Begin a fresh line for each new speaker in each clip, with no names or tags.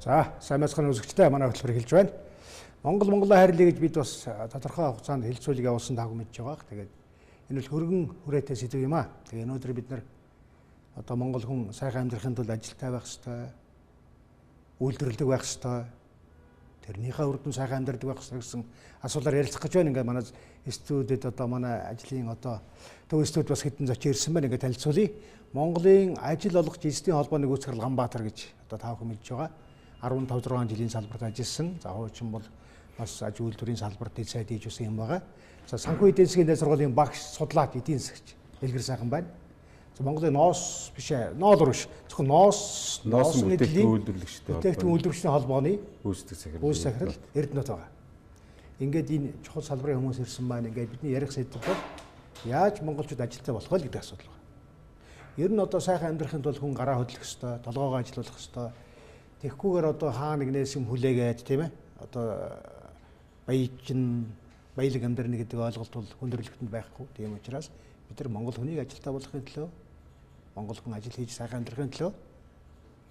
За, сайн мэцхан үзэгчтэй манай хөтөлбөр хэлж байна. Монгол Монголоо хайрлая гэж бид бас тодорхой хугацаанд хэлэлцүүлэг явуулсан таг мэдж байгаа. Тэгээд энэ бол хөргөн хүрээтэй сэдэв юм аа. Тэгээд өнөөдөр бид нар одоо монгол хүн сайхан амьдрахын тулд ажилтай байх ёстой, үйлдвэрлэдэг байх ёстой, тэрнийхээ үр дүн сайхан амьдрах байх ёстой гэсэн асуулаар ярилцах гэж байна. Ингээ манай студиудэд одоо манай ажлын одоо төв студид бас хэдэн зочин ирсэн байна. Ингээ танилцуулъя. Монголын ажил олгогч эзэдийн холбооны гүйцэтгэл Ганбаатар гэж одоо та бүхэн мэдж байгаа. 15-6 жилийн салбарт ажилласан. За хуучин бол бас аж үйлдвэрийн салбарт сайд хийж үсэн юм байгаа. За санхүү эдийн засгийн дэд сургуулийн багш судлаач эдийн засгч Элгэр сайхан байна. За Монголын ноос биш ээ, ноолор биш. Зөвхөн ноос
бүтээгдэхүүн үйлдвэрлэгчтэй
бүтээгдэхүүн үйлдвэрчдийн холбооны
үүсдэг
захирал Эрдэнэт байгаа. Ингээд энэ чухал салбарын хүмүүс ирсэн маань ингээд бидний ярих сэдэв бол яаж монголчууд ажилтаа болох вэ гэдэг асуудал байна. Ер нь одоо сайхан амьдрахын тулд хүн гараа хөдлөх ёстой, толгоогоо ажилуулах ёстой. Тэгэхгүйгээр одоо хаа нэгнээс юм хүлээгээд тийм ээ одоо баялаг амьдрна гэдэг ойлголт бол хүндрэлтэнд байхгүй. Тийм учраас бид нар монгол хүнийг ажилтаа болгохын төлөө монгол хүн ажил хийж сайхан амьдрахын төлөө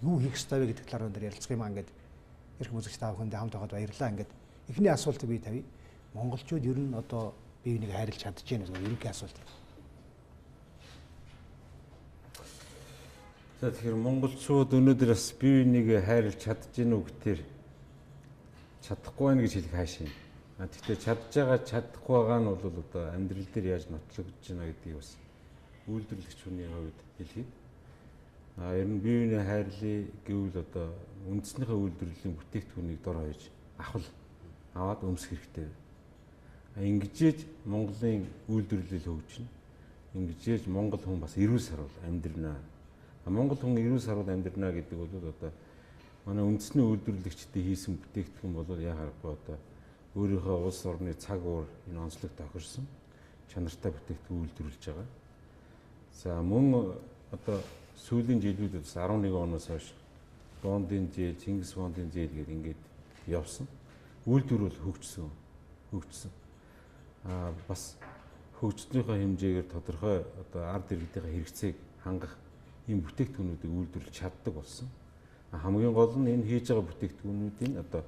юу хийх ёстой вэ гэдэг талаар өндөр ярилцах юм аа. Ингээд эрх үзэгч та бүхэндээ хамт байгаад баярлалаа. Ингээд эхний асуултыг би тавья. Монголчууд ер нь одоо бие биенийг хайрлаж чадчихэв гэсэн ерөнхий асуулт.
За тэгэхээр монголчууд өнөөдөр бас бие биенийг хайрлаж чадчихэв үү гэхээр чадахгүй байна гэж хэлэх хаашаа. Гэхдээ чадахгүй байгаа нь бол одоо амьдрал дээр яаж нотлогдож байна гэдгийг бас үйлдвэрлэгч хүний хувьд хэлхий. Ер нь бие биенийг хайрлая гэвэл одоо үндэснийхээ үйлдвэрлэлийн бүтээгдэхүүнийг дор хаяж аваад өмсөх хэрэгтэй. Ингэжээж Монголын үйлдвэрлэл хөгжинэ. Ингэжээж монгол хүн бас эрүүл сарвал амьдрнаа. Монгол хүн эрүүл сарвал амьдрнаа гэдэг бол одоо манай үндэсний үйлдвэрлэгчдийн хийсэн бүтээгдэхүүн бол яхахгүй одоо өөрийнхөө улс орны цаг уур энэ онцлог тохирсон чанартай бүтээгдэхүүн үйлдвэрлэж байгаа. За мөн одоо сүүлийн жилүүдэд 11 оноос хойш бондын зээл, Чингис бондын зээл гэдэг ингээд явсан. Үйлдвэр бол хөгжсөн. Бас хөгжснийхөө хэмжээгээр тодорхой одоо ард иргэдийн хэрэгцээг хангах ийм бүтээгдэхүүнүүдийг үйлдвэрлэж чаддаг болсон. Хамгийн гол нь энэ хийж байгаа бүтээгдэхүүнүүдийн одоо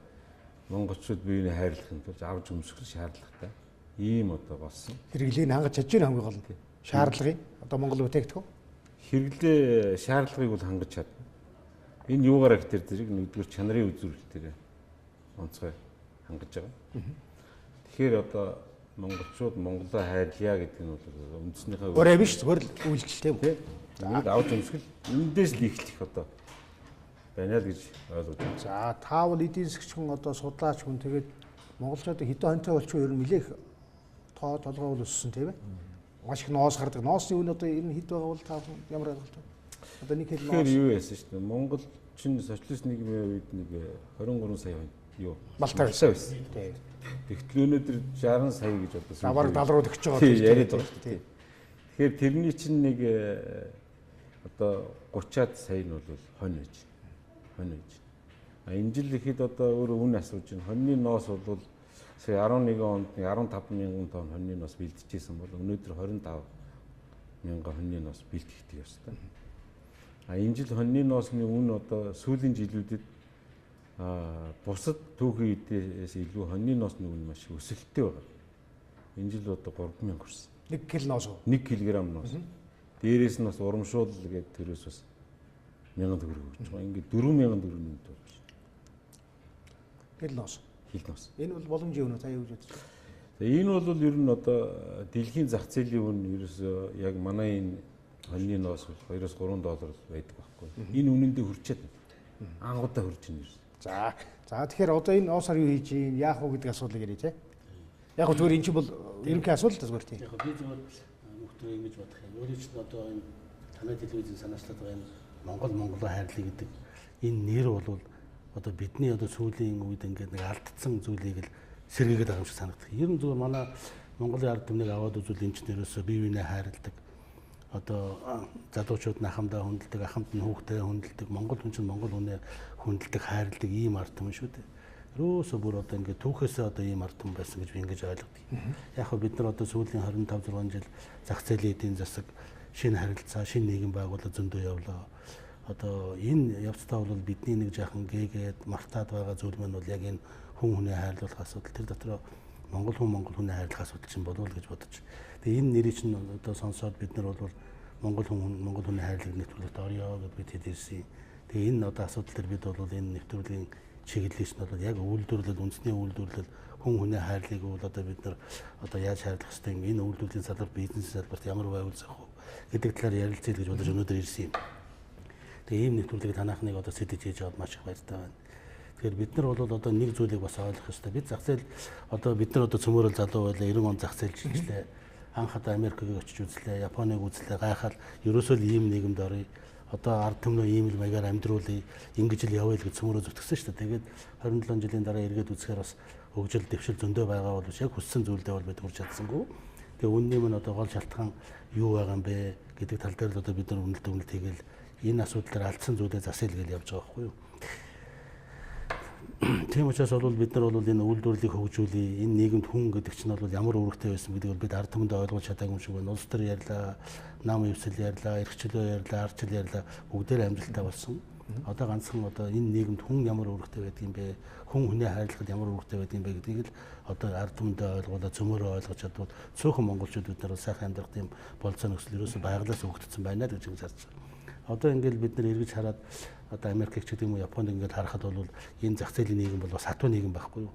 монголчууд биеийг хайрлахын тулд авч өмсөх шаардлагатай ийм одоо болсон.
Хэрэглээг хангаж чадж байгаа хамгийн гол нь шаардлагыг одоо монгол бүтээгдэхүүн
хэрэглээ шаардлагыг бол хангаж чадна. Энэ юугаараа гэтэр зэрэг нэгдүгээр чанарын үзүүлэлтээр онцгой хангаж байгаа. Тэгэхээр одоо монголчууд Монголоо хайрлая гэдэг нь бол үндэснийхээ
өөрөө биш зүгээр л үйлчлэл тийм үү?
Энийг авч өмсгөл эндээс л ихлэх одоо байна л гэж ойлгож байна.
За таавал эдийн засгч хүн одоо судлаач хүн тэгээд монголчуудын хэдэн хонтой болчихоо ер нь нэлээх тоо толгой бол өссөн тийм ээ. Маш их ноос гардаг. Ноосны үн одоо ер нь хэд байгаа бол та ямар ойлголт вэ? Одоо нэг хэл ноос.
Тэгэхээр юу яасан шүү дээ. Монгол чинь социалист нийгмийн үед нэг 23 сая юу
малтай байсан.
Тийм. Тэгтэл өнөөдөр 60 сая гэж одоо
бараг 70 руу төгсөж байгаа
тийм яриад байгаа шүү дээ. Тэгэхээр тэрний чинь нэг одоо 30-аад сая нь бол хонь байж. Энэ жил ихэд одоо өөрөө үн асууж байна. Хоньны ноос бол сая 11 онд 15 мянган тонн хоньны ноос бэлтжижсэн бол өнөөдөр 25 мянган хоньны ноос бэлтгэдэг ёстой. Энэ жил хоньны ноосны үн одоо сүүлийн жилүүдэд бусад түүхийн эдээс илүү хоньны ноосны үн маш өсөлттэй байгаа. Энэ жил одоо 3000 хүрсэн.
1 кг ноос уу?
1 кг ноос. Дээрээс нь бас урамшуул гэдэг төрөөс бас 1000 төгрөг өгч байгаа. Ингээд 4000 төгрөг нэмт болж байна.
Хил ноос. Энэ бол боломжийн үнэ та юу гэж бодож байна?
Энэ бол ер нь одоо дэлхийн зах зээлийн үн ерөөсөө яг манай энэ хоньны ноос бол 2-3 доллар байдаг байхгүй. Энэ үнэндээ хүрчээд байна. Ангуудаа хүрч байна ерөөсөө.
За тэгэхээр одоо энэ ноосоор юу хийж ийн яах вэ гэдэг асуудлыг ярив те. Яг гоо зүгээр эн чинь бол ерөнхий асуудал та зүгээр тийм.
Яг би зүгээр нөхдөр ингэж бодох юм. Өөрөө ч одоо энэ танай телевизэн санаачлаад байгаа юм Монгол Монголоо хайрлая гэдэг энэ нэр бол одоо бидний одоо сүүлийн үед ингээд нэг алдсан зүйлийг л сэргээгээд байгаа юм шиг санагдах. Ер нь зүгээр манай Монголын ард түмнийг аваад үзвэл энэ ч нэрөөсөө бие биенээ хайрладаг. Одоо залуучууд нахамдаа хүндэлдэг, ахмад нь хүүхдээ хүндэлдэг, монгол хүн чинь монгол хүнээ хүндэлдэг, хайрладаг ийм ард түмэн шүү дээ. Ерөөсөө бүр одоо ингээд түүхээсээ одоо ийм ард түмэн байсан гэж би ингэж ойлгодог. Яг хөө бид нар одоо сүүлийн 25 6 жил зах зээлийн эдийн засаг, шинэ харилцаа, шинэ нийгэм байгуулалт зөндөө явлаа. одоо энэ явцдаа бол бидний нэг жаахан гээгээд мартаад байгаа зүйл маань бол яг энэ хүн хүний хайрлуулах асуудал. Тэр дотор монгол хүний хайрлах асуудал чинь болов гэж бодож. Тэгээ энэ нэрийг чинь одоо сонсоод бид нар бол монгол хүний хайрлыг нэвтрүүлэгт орё гэж бид хэд ирсэн. Тэгээ энэ одоо асуудал төр бид бол энэ нэвтрүүлгийн чиглэлээс нь бол яг үйлдвэрлэл үндэсний үйлдвэрлэл хүн хүний хайрлыг бол одоо бид нар одоо яаж хайрлах ёстой юм, энэ үйлдвэрлэлийн салбарт, бизнес салбарт ямар байвал зах вэ гэдэг талаар ярилцъя гэж бодож өнөөдөр ирсэн юм. Тэгээ ийм нэвтрүүлгийг танаахныг одоо сэдэж хийж аваад маш их баяртай байна. Тэгэхээр бид нар бол одоо нэг зүйлийг бас ойлгох ёстой. Бид зах зээл одоо бид нар одоо цөмөрөл залуу байлаа 90 он зах зээл жилчлээ. Анх одоо Америкийг очиж үзлээ, Японыг үзлээ, гайхаад ерөөсөө л ийм нийгэмд оръё. Одоо ард түмнөө ийм л маягаар амьдруулъя, ингэж л явъя гэж цөмөрөө зүтгэсэн шүү дээ. Тэгээд 27 жилийн дараа эргээд үзэхээр бас хөгжил дэвшил зөндөө байгаа бол яг хүссэн зүйлдээ бол бид хүрч чадсангүй. Тэгээ үнний мань одоо гол шалтгаан юу байгаа юм бэ гэдэг тал дээр л одоо бид нар үнэлт хийгээл энэ асуудлаар алдсан зүйлээ засъя гэж явж байгаа байхгүй юу. Тийм учраас бол бид нар бол энэ үйлдвэрлэлийг хөгжүүлээ. Энэ нийгэмд хүн гэдэг чинь бол ямар үүрэгтэй байсан гэдгийг бол бид ард түмэнд ойлгуулж чадаагүй юм шиг байна. Улс төр ярьлаа, нам ивсэл ярьлаа, эрх чөлөө ярьлаа, арчил ярьлаа, бүгдээр амжилттай болсон. Одоо ганцхан одоо энэ нийгэмд хүн ямар үүрэгтэй байдаг юм бэ? Хүн хүний хайрлахад ямар үүрэгтэй байдаг юм бэ гэдгийг л одоо ард түмэнд ойлгуулаад цөмөрөө ойлгож чадвал цөөхөн монголчууд бид нар сайхан амьдрах тийм болцоо нөхцөл ерөөсөй байгалаас өгөгдсөн байна гэж харж байна. Одоо ингээл бид нар эргэж хараад одоо Америкч гэдэг юм уу Японд ингээд харахад бол энэ зах зээлийн нийгэм бол бас хатуу нийгэм байхгүй юу?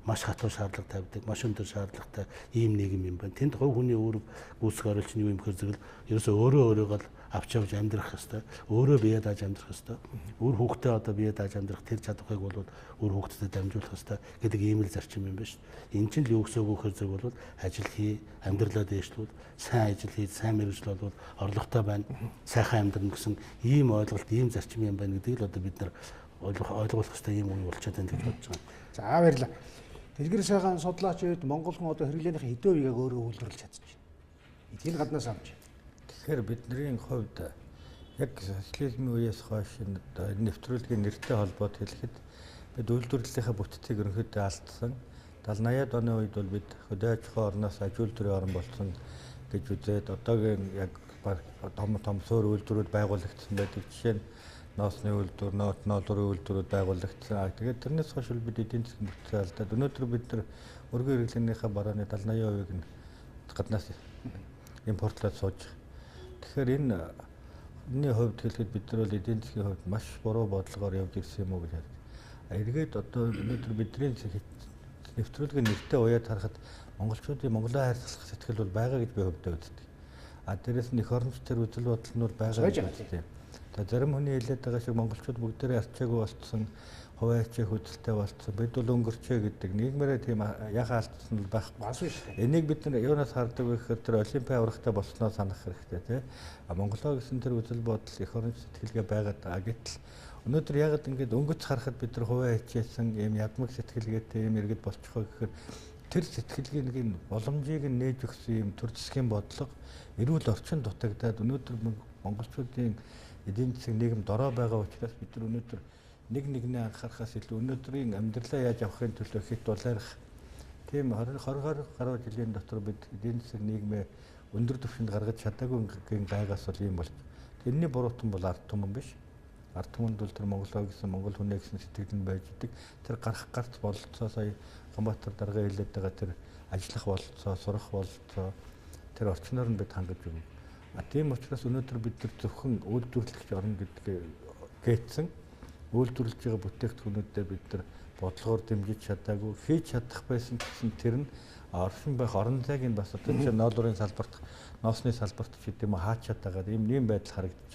Маш хатуу шаардлага тавьдаг, маш өндөр шаардлагатай ийм нийгэм юм байна. Тэнд хувь хүний үүрэг гүйцэх оролч нь юу юм гэхээр зөвл ерөөсөө өөрийгөө л авч явж амьдрах хэвээр, өөрөө бие дааж амьдрах хэвээр, өөр хүүхдээ одоо бие дааж амьдрах тэр чадварыг бол өөр хүүхдэд дамжуулах хэвээр гэдэг ийм л зарчим юм байна шүү дээ. Энэ чинь л юу гэсэн үг гэхээр зөв бол ажил хий, амьдралаа дээшлүүл, сайн ажил хий, сайн мэргэжил бол орлоготой байна, сайхан амьдрах гэсэн ийм ойлголт, ийм зарчим юм байна гэдгийг л одоо бид нар ойлгуулах хэвээр ийм үе болчиход байна гэж бодож байгаа.
За баярлалаа. Дэлгэр сайхан судлаач үед монгол хүн одоо хэрэглээнийхээ хэдэн үеийг өөрөө үйлдвэрлэж чадчих. Эдгээр гаднаас авч.
Тэгэхээр бидний хувьд яг социализмын үеэс хойш энэ нэвтрүүлгийн нэртэй холбоод хэлэхэд бид үйлдвэрлэлийнхаа бүтцийг ерөнхийдөө алдсан. 70-80-аад оны үед бол бид хөдөө аж ахуйн орноос ажилтны төрийн орн болсон гэж үзээд одоогийн яг том суур үйлдвэрүүд байгуулагдсан байдаг. Жишээ нь ноосны үйлдвэр, ноолурын үйлдвэрүүд байгуулагдсан. Тэгээд тэрнээс хойш бид эдийн засгийн бүтцээ алдаад өнөөдөр бид нар өргөн хэрэглээнийхээ барааны 70-80% нь гаднаас импортлоод сууж. Тэгэхээр энэний хувьд хэлэхэд бид нар бол эдийн засгийн хувьд маш буруу бодлогоор явж ирсэн юм уу гэж харж. Эргээд одоо өнөөдөр бидний нэвтрүүлгийн нэртэй уяад харахад монголчуудын Монголоо хайрлах сэтгэл бол байгаа гэж би хувьдаа үздэг. Дээрээс нь эх оронч төр үзэл бодол нь бол байгаа гэж үздэг. За зарим хүний хэлээд байгаа шиг монголчууд бүгдээрээ арчаагүй болцсон, хувийн ачаа хөдөлтэй болцсон. Бид бол өнгөрчөө гэдэг нийгмээрээ тийм яхаа алдсан бол байхгүй. Энийг бид нар юунаас хардаг вэ гэхээр тэр олимпиа аврагтай болсноо санах хэрэгтэй тий. Монголоо гэсэн тэр үзэл бодол эх оронч сэтгэлгээ байгаад байгаа. Гэтэл өнөөдөр ягаад ингэж өнгөц харахад бид нар хувийн ачаасан ийм ядмаг сэтгэлгээтэй ийм иргэд болчих вэ гэхээр тэр сэтгэлгээний боломжийг нээж өгсөн ийм төр засгийн бодлого эрүүл орчин дутагдаад өнөөдөр монголчуудын эдийн засгийн нийгэм дорой байгаа учраас бид нар өнөөдөр нэгнээ анхаарахаас илүү өнөөдрийн амьдралаа яаж авахын төлөө хит улайрах тийм 20 гаруй жилийн дотор бид эдийн засгийн нийгмээ өндөр түвшинд гаргаж чадаагүй байгаас бол ийм болж. Тэрний буруутан бол ард түмэн биш. Ард түмэнд бол тэр Монголоо гэсэн монгол хүнээ гэсэн сэтгэл нь байж идэг. Тэр гарц бололцоо сая Гамбатар дарга хэлээд байгаа тэр ажиллах бололцоо, сурах бололцоо тэр орчноор нь бид хангаж өгнө. Тийм учраас өнөөдөр бид нар зөвхөн үйлдвэрлэгч орно гэдгээ гээцсэн үйлдвэрлэж байгаа бүтээгдэхүүнүүдэд бид нар бодлогоор дэмжиж чадаагүй хийж чадах байсан гэсэн тэр нь оршин байх орон зайг нь бас одоо чинь ноолурын салбарт ноосны салбарт ч гэдэм үү хаач чадаагаад ийм байдал харагдаж.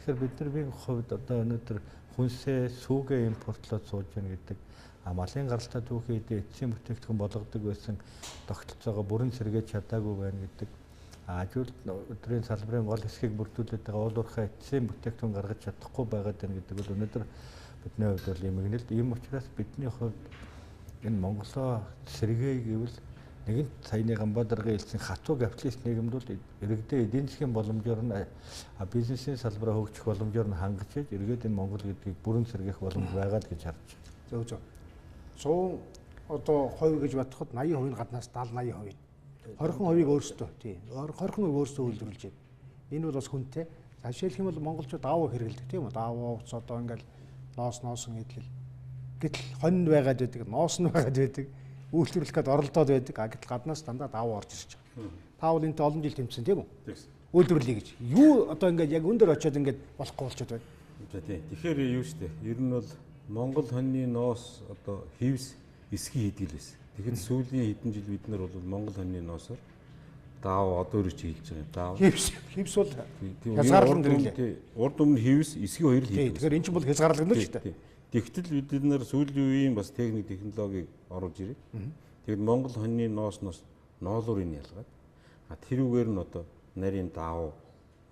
Тэгэхээр бидний хувьд одоо өнөөдөр хүнсээ сүүгээ импортлоод сууж яана гэдэг малын гаралтай түүхий эцсийн бүтээгдэхүүн болгодог байсан тогтолцоогоо бүрэн сэргээж чадаагүй байна гэдэг өдрийн салбарын гол хэсгийг бүрдүүлээд байгаа уул уурхай эцсийн бүтээгдэхүүн гаргаж чадахгүй байгаад байна гэдэг бол өнөөдөр бидний хувьд бол юм гэнэ. Ийм учраас бидний хувьд энэ Монголоо сэргээе гэвэл нэгэнт саяны Гамбадаргын хэлсэн хатуу капиталист нийгэмд бол иргэдээ эдийн засгийн боломжоор нь бизнесийн салбараа хөгжих боломжоор нь хангаж иж эргээд энэ Монгол гэдгийг бүрэн сэргээх боломж байгаа л гэж харж байна.
Зөв. 100 одоо хувь гэж бодоход 80% нь гаднаас 70-80%. 20% өөрсдөө тий. 20% өөрсдөө үйлдвэрлэж байна. Энэ бол бас хүнтэй. За жишээлх юм бол монголчууд даавуу хэрэгэлдэг тийм үү? Даавуу уц одоо ингээл ноос идэл. Гэтэл хонь байгаад байдаг, ноос нь байгаад байдаг, үйлчлүүлэх гээд оролдоод байдаг. Гэтэл гаднаас дандаа даавуу орж ирж байгаа. Таавал энэтэй олон жил тэмцсэн тийм үү? Үйлдвэрлэе гэж. Юу одоо ингээд яг өндөр очиод ингээд болохгүй болчиход байна.
За тийм. Тэгэхээр юу штэ. Ер нь бол Монгол хоньны ноос одоо хевс эсхий хийдэг л байсан. Тэгэхээр сүүлийн хэдэн жил бид нар бол Монгол хоньны ноосоор даав одоо юу ч хийж байгаа юм. Даав.
Хевс бол хязгаарлалт нэрлээ.
Урд өмнө хевс эсхий хоёр л хийдэг.
Тэгэхээр эн чинь бол хязгаарлалт нь шүү дээ.
Тэгтэл бид нар сүүлийн үеийн бас техник технологиг оруулж ирээ. Тэгэд Монгол хоньны ноосноос ноолуурыг ялгаад тэрүүгээр нь одоо нарийн даав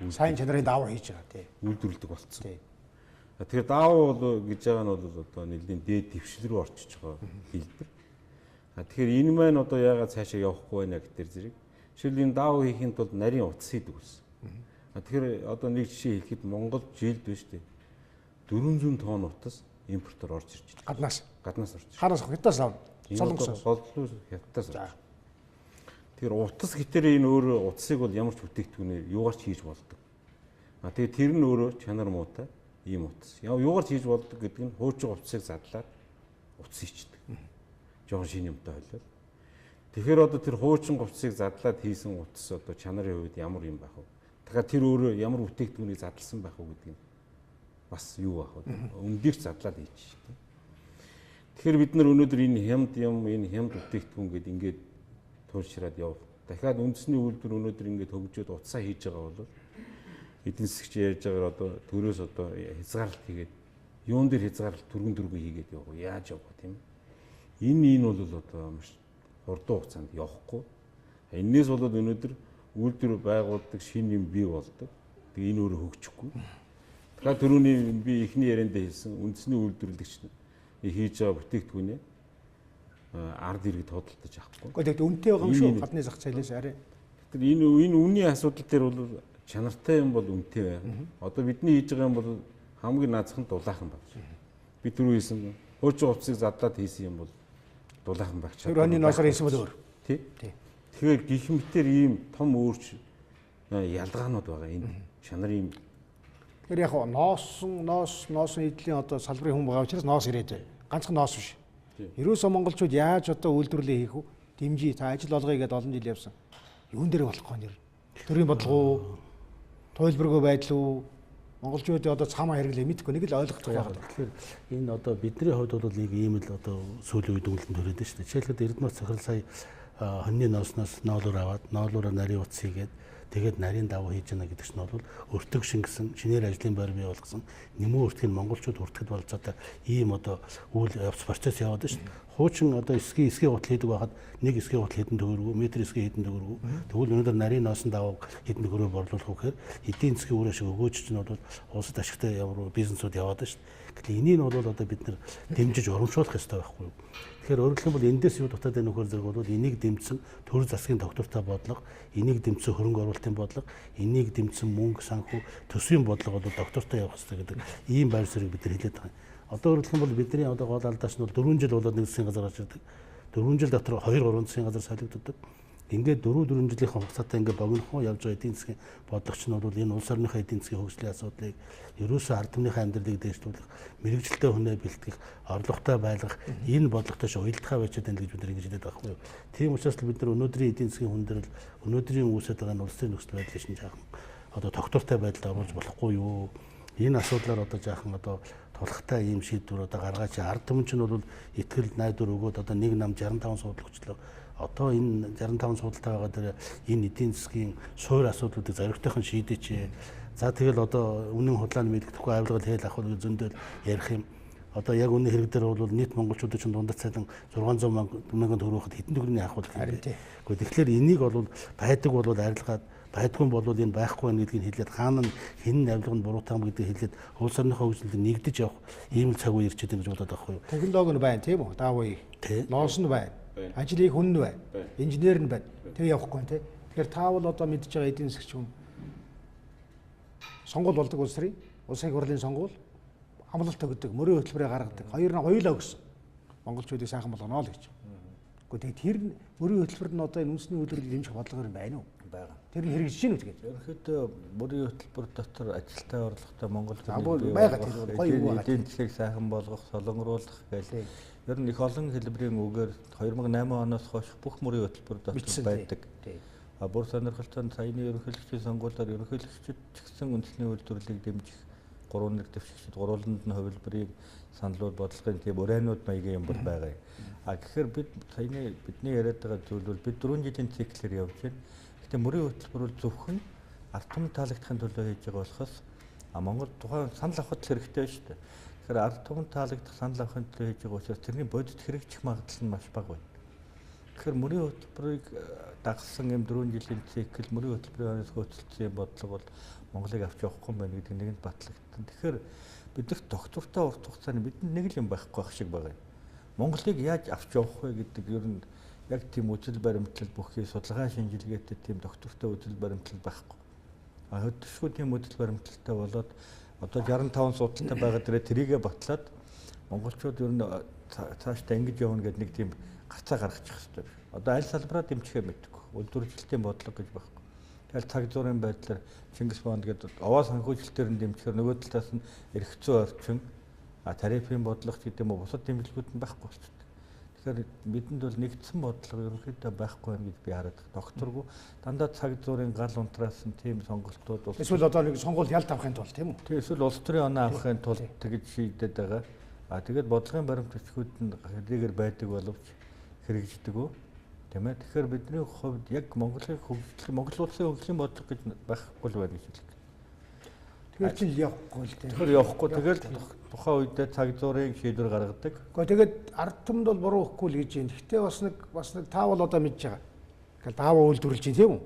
сайн чанарын даав хийж байгаа тий.
Үйлдвэрлэдэг болцсон. Тэгэхээр даав бол гэж байгаа нь бол одоо нэлийн дээд дэвшил рүү орчиж байгаа хэлбэр. Тэгэхээр энэ маань одоо яагаад цаашаа явахгүй байна гэдэг зэрэг. Жишээл энэ даав хийхэд бол нарийн утас хийдэг байсан. Тэгэхээр одоо нэг жишээ хэлэхэд Монгол жилд байна шүү дээ. 400 тонн утас импортоор орж ирж байна. Гаднаас орж.
Хараас хятадаас авна.
Солонгосоос. Голлоо хятадаас орж. Тэгэхээр утас гэтэр энэ өөрөө утасыг бол ямар ч бүтээгдэхүүнээр юугаар ч хийж болдог. Тэгээд тэр нь өөрөө чанар муутай ийм утас. Юугаар ч хийж болдог гэдэг нь хуучин утасыг задлаад утас хийчдэг. Жохон шин юмтай болол. Тэгэхээр одоо тэр хуучин утасыг задлаад хийсэн утас одоо чанарын хувьд ямар юм байх вэ? Тэгэхээр тэр өөрөө ямар бүтээгдэхүүнийг задлсан байх вэ гэдэг нь бас юу байх вэ? Өмдөрч задлаад хийчих. Тэгэхээр бид нар өнөөдөр энэ хямд бүтээгдэхүүн гэдэг ингээд туйлшраад явах. Дахиад үндэсний үйлдвэр өнөөдөр ингээд хөгжөөд утсаа хийж байгаа бол эдийн засгч ярьж байгаагаар одоо төрөөс одоо хязгаарлалт хийгээд юун дээр хязгаарлалт түргэн хийгээд явах. Яаж явах тийм ээ? Энэ бол одоо маш хурдан хугацаанд явахгүй. Энээс болоод өнөөдөр үйлдвэр байгуулдаг шинэ юм бий болдог. Тэгээ энэ өөрөө хөгжихгүй. Тэгэхээр түрүүний би эхний яриандаа хэлсэн үндэсний үйлдвэрлэгч хийж байгаа бүтээгдэхүүнээ ард иргэд тодтолдож авахгүй.
Гэхдээ үнэтэй байгаа юм шүү. Гадны зах зээлээс арай.
Тэгэхээр энэ үнийн асуудал дээр бол чанартай юм бол үнэтэй байна. Одоо бидний хийж байгаа юм бол хамгийн наазах нь дулаахан байна. Би түрүү хэлсэн хуучин утсыг задлаад хийсэн юм бол дулаахан байх чадвар.
Тэр оны ноосоор хийсэн бол өөр.
Тий. Тэгэхээр гих мэтэр ийм том өөрч ялгаанууд байгаа энэ чанарын.
Тэгэхээр яг ноос идлийн одоо салбарын хүн байгаа учраас ноос ирээд байна. Ганцхан ноос биш. Ерөөсөө монголчууд яаж одоо үйлдвэрлэлээ хийх вэ? Дэмжиж та ажил олгоё гэдээ олон жил явсан. Юун дээр болох вэ нэр? Төрийн бодлого уу? Туйлбаргүй байдал уу? Монголчууд одоо цаамаа хэрэглээ мэдгүй нэг л ойлгохгүй байгаа.
Тэгэхээр энэ одоо бидний хувьд бол нэг ийм л одоо сүүлийн үед үүлэн төрөөд шүү дээ. Жишээлбэл Эрдэнэт цахил сая хоньны ноосноос ноолуур аваад ноолуураа нарийн утас хийгээд тэгээд нарийн давуу хийж яана гэдэг чинь бол өртөг шингэсэн шинээр ажлын байр бий болгосон нэмүү өртгийг монголчууд өртөхөд болж одоо ийм одоо үйл явц процесс яваад байна шүү дээ. Хуучин одоо эсгийн гутал хийдэг байхад нэг эсгийн гутал хэдэн төгрөгөө метр эсгийн хэдэн төгрөгөө тэгвэл өнөөдөр нарийн ноосны давуу хэдэн төгрөгөөр борлуулах гэхээр эдийн засгийн үр ашиг өгөөч чинь бол улсад ашигтай бизнесүүд яваад байна шүү дээ. Гэтэл энийг бол одоо бид нар дэмжиж урамшуулах ёстой байхгүй юу? Тэгэхээр өөрөөр хэлбэл эндээс юу дутаад байна нөхөр зэрэг бол энийг дэмжсэн төр засгийн доктортой бодлого, энийг дэмжсэн хөрөнгө оруулалтын бодлого, энийг дэмжсэн мөнгө санхүү төсвийн бодлого бол доктортой явах хэрэгтэй гэдэг ийм байр суурийг бид нар хэлээд байгаа юм. Одоо өөрөөр хэлбэл бидний одоо гол алдаач нь бол 4 жил болоод нэг засгийн газар гарч ирдэг. 4 жил дотор 2-3 засгийн газар солигддог. Ингээд 4 жилийн хугацаатай ингээд богинохон явж байгаа эдийн засгийн бодлогч нь бол энэ улс орныхаа эдийн засгийн хөгжлийн асуудлыг ерөөсөө ард түмнийхээ амьдралыг дээшлүүлэх, мэрэгжилтэй хүнээ бэлтгэх, орлоготой байлгах энэ бодлоготой уялдахаа байж байгаа гэж бид нар ингэж хэлээд байгаа байхгүй юу. Тийм учраас бид нар өнөөдрийн эдийн засгийн хүн дээр л өнөөдрийн үүсэж байгаа улсын нөхцөл байдлыг шин жаахан одоо тогтвортой байдалд оруулж болохгүй юу. Энэ асуудлаар одоо жаахан одоо тулхтай ийм шийдвэр одоо гаргаач ард түмэн чинь бол итгэл найдвар өгөөд одоо нэг нам 65 судалгаачлаа. Одоо энэ 65 судалтай байгаа дээр энэ эдийн засгийн суур асуудлуудыг зоригтойхон шийдээч. За тэгэл одоо үнэн худлаа нь мэддэхгүй авилгал хэл авах гэж зөндөл ярих юм. Одоо яг үнэн хэрэг дээр бол нийт монголчуудын чинь дундад цалин 600 мянган төгрөгөд хэдэн төгрөгийн авах вэ? Гэхдээ тэгэхээр энийг бол байдаг бол арилгаад байдгүй бол энэ байхгүй байна гэдгийг хэлээд хаана хэн авилга нь буруутай юм гэдгийг хэлээд улс орныхоо хөгжлөнд нэгдэж явах ийм л цаг үе ирчээд байна гэж бодоод байгаа юм.
Технологи нь байна тийм үү? Даавуу. Ноос нь байна. Ажлын хүн нь байна. Инженер нь байна. Тэр явахгүй тийм. Тэгэхээр таавал одоо мэдж байгаа эдийн засгч хүн сонгуул болдог улсын хурлын сонгуул амлалт өгдөг, мөрийн хөтөлбөрөөр гаргадаг. Хоёулаа өгсөн. Монголчуудыг сайхан болгоно л гэж. Гэхдээ тэр мөрийн хөтөлбөр нь одоо энэ үндэсний үйлдвэрлэлийг дэмжих бодлогоор байна уу?
Байгаа.
Тэр нь хэрэгжиж гинэ үү тэгээд.
Ерөнхийдөө мөрийн хөтөлбөр дотор ажилтаа орлоготой Монгол эдийн засгийг сайхан болгох, солонгоруулах гэх ер нь их олон хэлбэрийн үгээр 2008 оноос хойш бүх мөрийн хөтөлбөр дотор байдаг. Бүр сонирхолтой саяны ерөнхийлөгчийн сонгуулиар ерөнхийлөгчид ч гэсэн үндэсний үйлдвэрлэлийг дэмжих 3 нэг дэвшигчид гурваланд нь хувилбарыг саналуул бодлогын тийм урайнууд маягийн юм бол байгаа юм. Тэгэхээр бид саяны бидний яриад байгаа зүйл бол бид 4 жилийн циклээр явж байна. Гэтэ мөрийн хөтөлбөр бол зөвхөн ард түмэнд таалагдахын төлөө хийж байгаа болохоос Монгол тухайн санал авахд хэрэгтэй байна шүү дээ. Тэгэхээр ард түмэнд таалагдах санал авахын төлөө хийж байгаа учраас тэрний бодит хэрэгжих магадлал нь маш бага байна. Тэгэхээр мөрийн хөтөлбөрийг дагсан юм 4 жилийн цикл мөрийн хөтөлбөрийн хөөцөлдсөн бодлого бол Монголыг авч явахгүй юм байна гэдэг нэгэнд батлагдсан. Тэгэхээр бидэрт доктортой урт хугацааны бидэнд нэг л юм байхгүй байх шиг байгаа юм. Монголыг яаж авч явах вэ гэдэг ер нь яг тийм үзэл баримтлал бүхий судалгаа шинжилгээтэй тийм доктортой үзэл баримтлал байхгүй. Хөдөлшгүй тийм үзэл баримталтай болоод одоо 65 судалтай байгаа дээрээ тэрийгэ батлаад монголчууд ер нь цаашдаа ингэж явна гэдэг нэг тийм гарцаа гаргачих хэрэгтэй. Одоо аль салбараа дэмжихээ мэдгүй. Үйлдвэржилтийн бодлого гэж байхгүй. Тэгэл цаг зуурын байдлаар Чингис хаан гэдэг овоо санхүүжилтээр нь дэмжихээр нөгөө талаас нь эрх зүйн орчин тарифын бодлого гэдэг юм уу бусад дэмжлэгүүд нь байхгүй болчихсон. Тэгэхээр бидэнд бол нэгдсэн бодлого ерөнхийдөө байхгүй байна гэж би хараад байна. Докторгүй дандаа цаг зуурын гал унтраас нь тийм сонголтууд бол
эсвэл одоо нэг сонгуульд ялт авахын тулд тийм үү?
Тийм эсвэл улс төрийн оноо авахын тулд тэгж шийдээд байгаа. Тэгээд бодлогын баримт бичгүүд нь хэдийгээр байдаг боловч хэрэгждэг үү? Тийм ээ. Тэгэхээр бидний хувьд яг Монголын хөгжил, Монгол улсын хөгжлийн бодлого гэж байхгүй л байна гэж хэлдэг.
Тэгэхээр чинь явахгүй л дээ.
Тэгэхээр явахгүй. Тэгэл тухайн үедээ цаг зуурын шийдвэр гаргадаг.
Гэхдээ тэгээд ард түмэнд бол буруу ихгүй л гэж юм. Гэхдээ бас нэг таа бол одоо мэдж байгаа. Ингээл дааваа үйлдвэрлэж чинь тийм үү?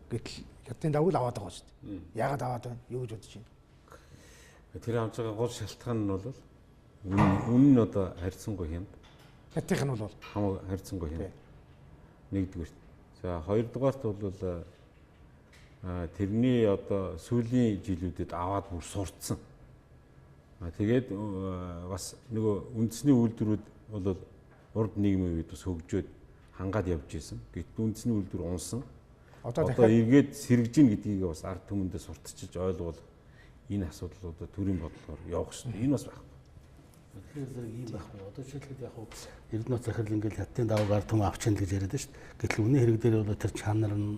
Гэтэл хятадын давгүй л аваад байгаа шүү дээ. Яагаад аваад байна? Юу гэж бодож байна?
Тэр авч байгаа гол шалтгаан нь бол үнэн нь одоо харьцангуй хямд.
Хятадынх нь бол
хамаг харьцангуй хямд. Нэгдүгээр. За хоёрдугаарт бол тэрний одоо сүүлийн жилүүдэд аваад бүр сурцсан. Тэгээд бас нөгөө үндэсний үйлдвэрүүд бол урд нийгмийн үед бас хөгжөөд хангаад явж исэн. Гэтэл үндэсний үйлдвэр унсан. Одоо эргээд сэргэж ийн гэдгийг бас ард түмэндээ сурталчилж ойлгуул энэ асуудлуудад төрийн бодлогоор явах хэрэгтэй. Энэ бас байхгүй.
Тэгэхээр зэрэг ийм байхгүй. Одоо жишээлбэл яг Эрдэнэт захирал ингээл хятадын даваагаар ард түмэн авчихна гэж яриад шүү дээ. Гэтэл үнийн хэрэг дээр бол тэр чанар нь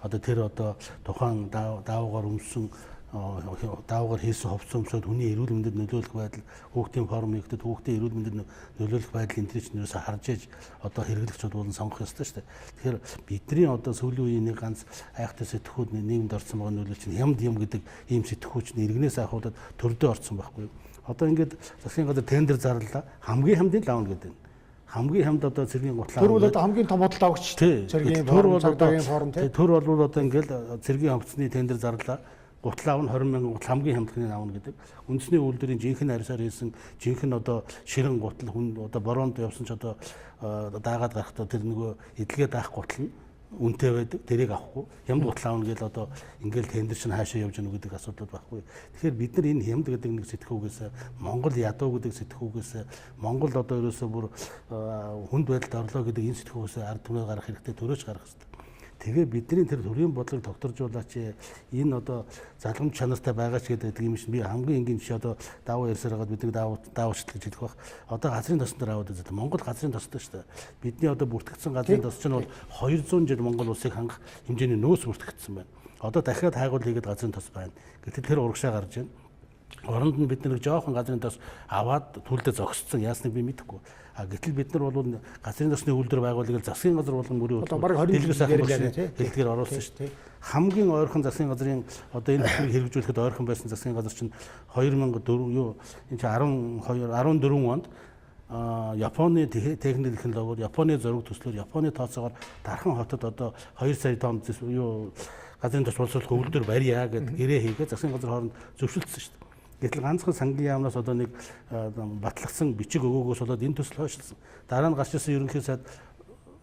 одоо тэр одоо тухайн даваагаар өмсөн даваагаар хийсэн хувцас өмсөд хүний эрүүл мэндэд нөлөөлөх байдал, хүүхдийн форм нэгдэд хүүхдийн эрүүл мэндэд нөлөөлөх байдал энэ чинь юусаа харж ээж одоо хэрэглэгчид болон сонгох ёстой шүү дээ. Тэгэхээр бидний одоо сүүлийн үеийн нэг ганц айхтай сэтгхүүд нийгэмд орсон байгаа нөлөө чинь хямд юм гэдэг ийм сэтгхүүч нь иргэнээс ахуулаад төрдөө орсон байхгүй юу? Одоо ингээд засгийн газар тендер зарлаа хамгийн хямдын лавна гэдэг нь. Хамгийн хямд одоо цэргийн гутлаа.
Тэр бол одоо хамгийн том бодлоо авч цэргийн форм тийм.
Тэр бол одоо ингээд цэргийн хавцны тендер зарлаа. Гутлаа авна 20 мянган гутал хамгийн хямдхныг авна гэдэг. Үндэсний үйлдвэрийн жинхэнэ харьсаар хийсэн жинхэнэ одоо ширэн гутал хүн одоо бороонд явсан ч одоо даагаад гарахдаа тэр нөгөө эдлгээ даах гутал нь үнэтэй байдаг. Тэрийг авахгүй хямд гутал авна гэж одоо ингээл тендер чинь хаашаа явж гэнэ гэдэг асуудал байхгүй. Тэгэхээр бид нар энэ хямд гэдэг нэг сэтгхүүгээс Монгол ядуу гэдэг сэтгхүүгээс Монгол одоо ерөөсөө бүр хүнд байдалд орлоо гэдэг энэ сэтгхүүгээс ард түмээ гарах хэрэгтэй, төрөөч гарах хэрэгтэй. Тэгээ бидний тэр төрийн бодлогыг докторжуулаач энэ одоо залгамж чанартай байгаа ч гэдэг юм шиг би хамгийн энгийн жишээ одоо даваа ярьсаар хагаад бидний даваачлал гэж хэлэх бах. Одоо газрын тосн дээр аваад үзэл Монгол газрын тостой шүү дээ. Бидний одоо бүртгэгдсэн газрын тос чинь бол 200 жил Монгол улсыг хангах хэмжээний нөөц бүртгэгдсэн байна. Одоо дахиад хайгуул хийгээд газрын тос байна. Гэтэл тэр урагшаа гарч байна. Оронд нь бид нэг жоохон газрын тос аваад түлдээ зогсцсон яасныг би мэдэхгүй. Гэтэл бид нар бол газрын тосны үйлдвэр байгууллагыг засгийн газар болгон мөрийн дэлгээс ахуулсан хэлтгэр оруулсан шүү дээ. Хамгийн ойрхон засгийн газрын одоо энэ хэлбэрийг хэрэгжүүлэхэд ойрхон байсан засгийн газар чинь 2004 юу энэ чинь 14 онд Японы техник технологиор Японы зураг төслөөр Японы тооцоогоор Дархан хотод одоо 2 сая тонн юу газрын тос боловсруулах үйлдвэр барья гэдэг гэрээ хийгээд засгийн газар хооронд зөвшөлдсөн шүү дээ. Гэтэл ганцхан сангийн яамнаас одоо нэг батлагдсан бичиг өгөөгөөс болоод энэ төсөл хойшлсон. Дараа нь гарч ирсэн ерөнхий сайд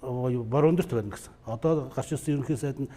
бар өндөрт барина гэсэн. Одоо гарч ирсэн ерөнхий сайд нь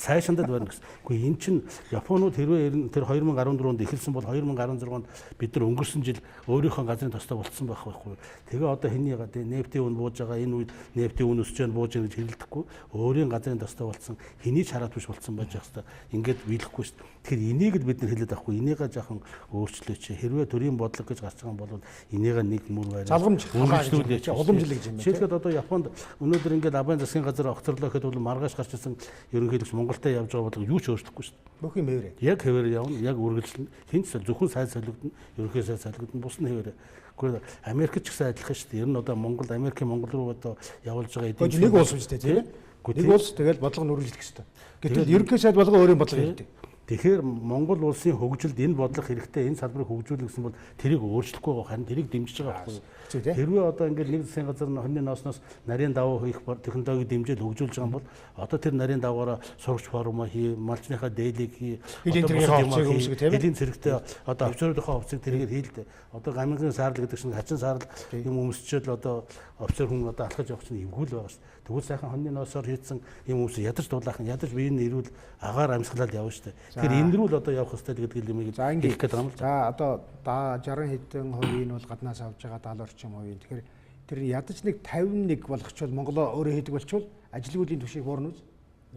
цаашандад барина гэсэн. Гэхдээ эн чинь Японууд хэрвээ тэр 2014 онд эхэлсэн бол 2016 онд бид нар өнгөрсөн жил өөрийнхөө газрын тостой болцсон байх байхгүй. Тэгээ одоо хэний нефтийн үн бууж байгаа энэ үед нефтийн үн өсөж байна бууж байна гэж хэлэлдэхгүй. Өөрийн газрын тостой болцсон хэний ч хараад биш болцсон байж байгаа хэвээр ингээд биелэхгүй шүү дээ. Тэгэхээр энийг л бид нар хэлээд авахгүй. Энийгээ жоохон өөрчлөөч. Хэрвээ төрийн бодлого гэж гарч байгаа бол энийгээ нэг мөр байраа
залгамж хангалттай уламжлал гэж юм байна.
Жишээлбэл одоо Японд өнөөдөр ингээд абайн засгийн газар огцорлоо гэхэд бол маргааш гарч ирсэн ерөнхийлөгч Монголтай явж байгаа бодлого юу ч өөрчлөхгүй шүү дээ.
Бүх юм хэвээрээ.
Яг хэвээр явна, яг үргэлжлэн. Хинч зөвхөн сайд солигдно, ерөнхий сайд солигдно, бус нь хэвээрээ. Гэхдээ Америк ч гэсэн адилхан шүү дээ. Ер нь одоо Монгол, Америкийн Монгол руу одоо явуулж байгаа эдийн
нэг улс юм шүү дээ, тийм ээ. Нэг улс тэгэл бодлого нь үргэлжлэх хэрэгтэй. Гэтэл ерөнхий сайд болгоо өөрийн бодлого хэлдэг.
Тэгэхээр Монгол улсын хөгжилд энэ бодлого хэрэгтэй, энэ салбарыг хөгжүүлэх гэсэн бол тэрийг өөрчлөхгүй байгаа, харин тэрийг дэмжиж байгаа байхгүй. Хэрвээ одоо ингээд нэг засгийн газар хоньны ноосноос нарийн давуу хийх технологиг дэмжиж хөгжүүлж байгаа юм бол одоо тэр нарийн давгаараа сурагч форум хий, малчныхаа дээлийг хий, эдийн зэрэгтэй одоо офицеруудынхаа хувцсыг тэргээр хийлдэ. Одоо гамингийн саарл гэдэг чинь хачин саарл юм өмсчээл одоо офицер хүн одоо алхаж явах чинь эвгүүл байгаа шүү дээ. Тэгвэл сайхан хоньны ноосоор хийсэн юм хүмүүс ядаж дуулаахан, ядаж биеийг нь ирүүл агаар амьсгалаад явна шүү дээ. Тэгэхээр энэ рүү л одоо явах хэрэгтэй гэдэг юм ийм хэлэх гээд байгаа юм л.
За одоо 60 хэдэн хувийн бол гаднаас авж байгаа 70 орчим хувийн. Тэгэхээр тэр ядаж нэг 51 болгочвол Монголоо өөрөө хийдэг болчвол ажилгүйдлийн түвшийг буурна үз.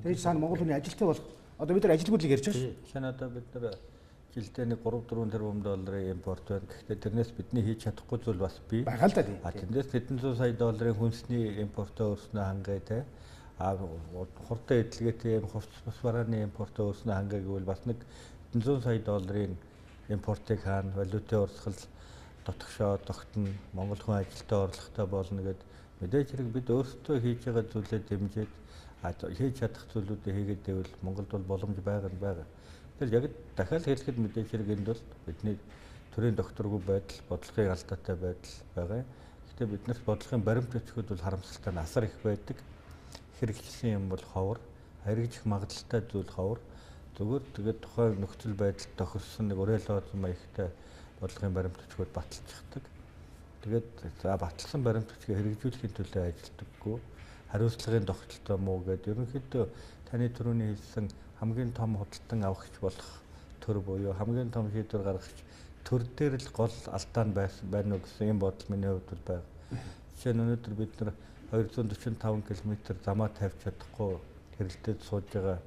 Тэгээд цаана Монгол хүний ажилтай болох. Одоо бид нар ажилгүйдлийг ярьж байгаа шүү.
Сайн одоо бид нар жилдээ нэг 3-4 тэрбум долларын импорт байна. Гэхдээ тэрнээс бидний хийж чадахгүй зүйл бас бий.
Байгаа л да.
Тэрнээс хэдэн зуун сая долларын хүнсний импортоо өөрснөө хангая те. Хурдан эдлэгээтэй хувцас бас барааны импортоо өөрснөө хангая гэвэл бас нэг хэдэн зуун сая долларын импортыг хаана валютын урсгал дотгошоо тогтно Монгол хүн ажилдаа орлоготой болно гэд мэдээж хэрэг бид өөрсдөө хийж байгаа зүйлээ дэмжиж хийж чадах зүйлүүдээ хийгээд байвал Монголд бол боломж байгаа. Тэгэхээр яг дахиад хэлэхэд мэдээж хэрэг энд бол бидний төрийн докторгүй байдал, бодлогын алдаатай байдал байгаа. Гэхдээ биднээс бодлогын баримт өчгөд бол харамсалтай нь асар их байдаг. Хэрэгжсэн юм бол ховор, харигдах магадлалтай зүйл ховор. Зүгээр тэгээд тухайн нөхцөл байдал тохирсон нэг уриалгаац маягтай бодлогын баримт өчгөд баталчихдаг. Тэгээд за баталсан баримт өчгөө хэрэгжүүлэхийн төлөө ажилдаггүй. Хариуцлагын тогтолцоо муу гэдэг ерөнхийдөө таны түрүүний хэлсэн хамгийн том худалдан авахч болох төр буюу хамгийн том шийдвэр гаргагч төр дээр л гол алдаа нь байна уу гэсэн юм бодол миний хувьд бол байна. Жишээ нь өнөөдөр бид нар 245 км замаа тавьж чадахгүй хэрэлдээд сууж байгаа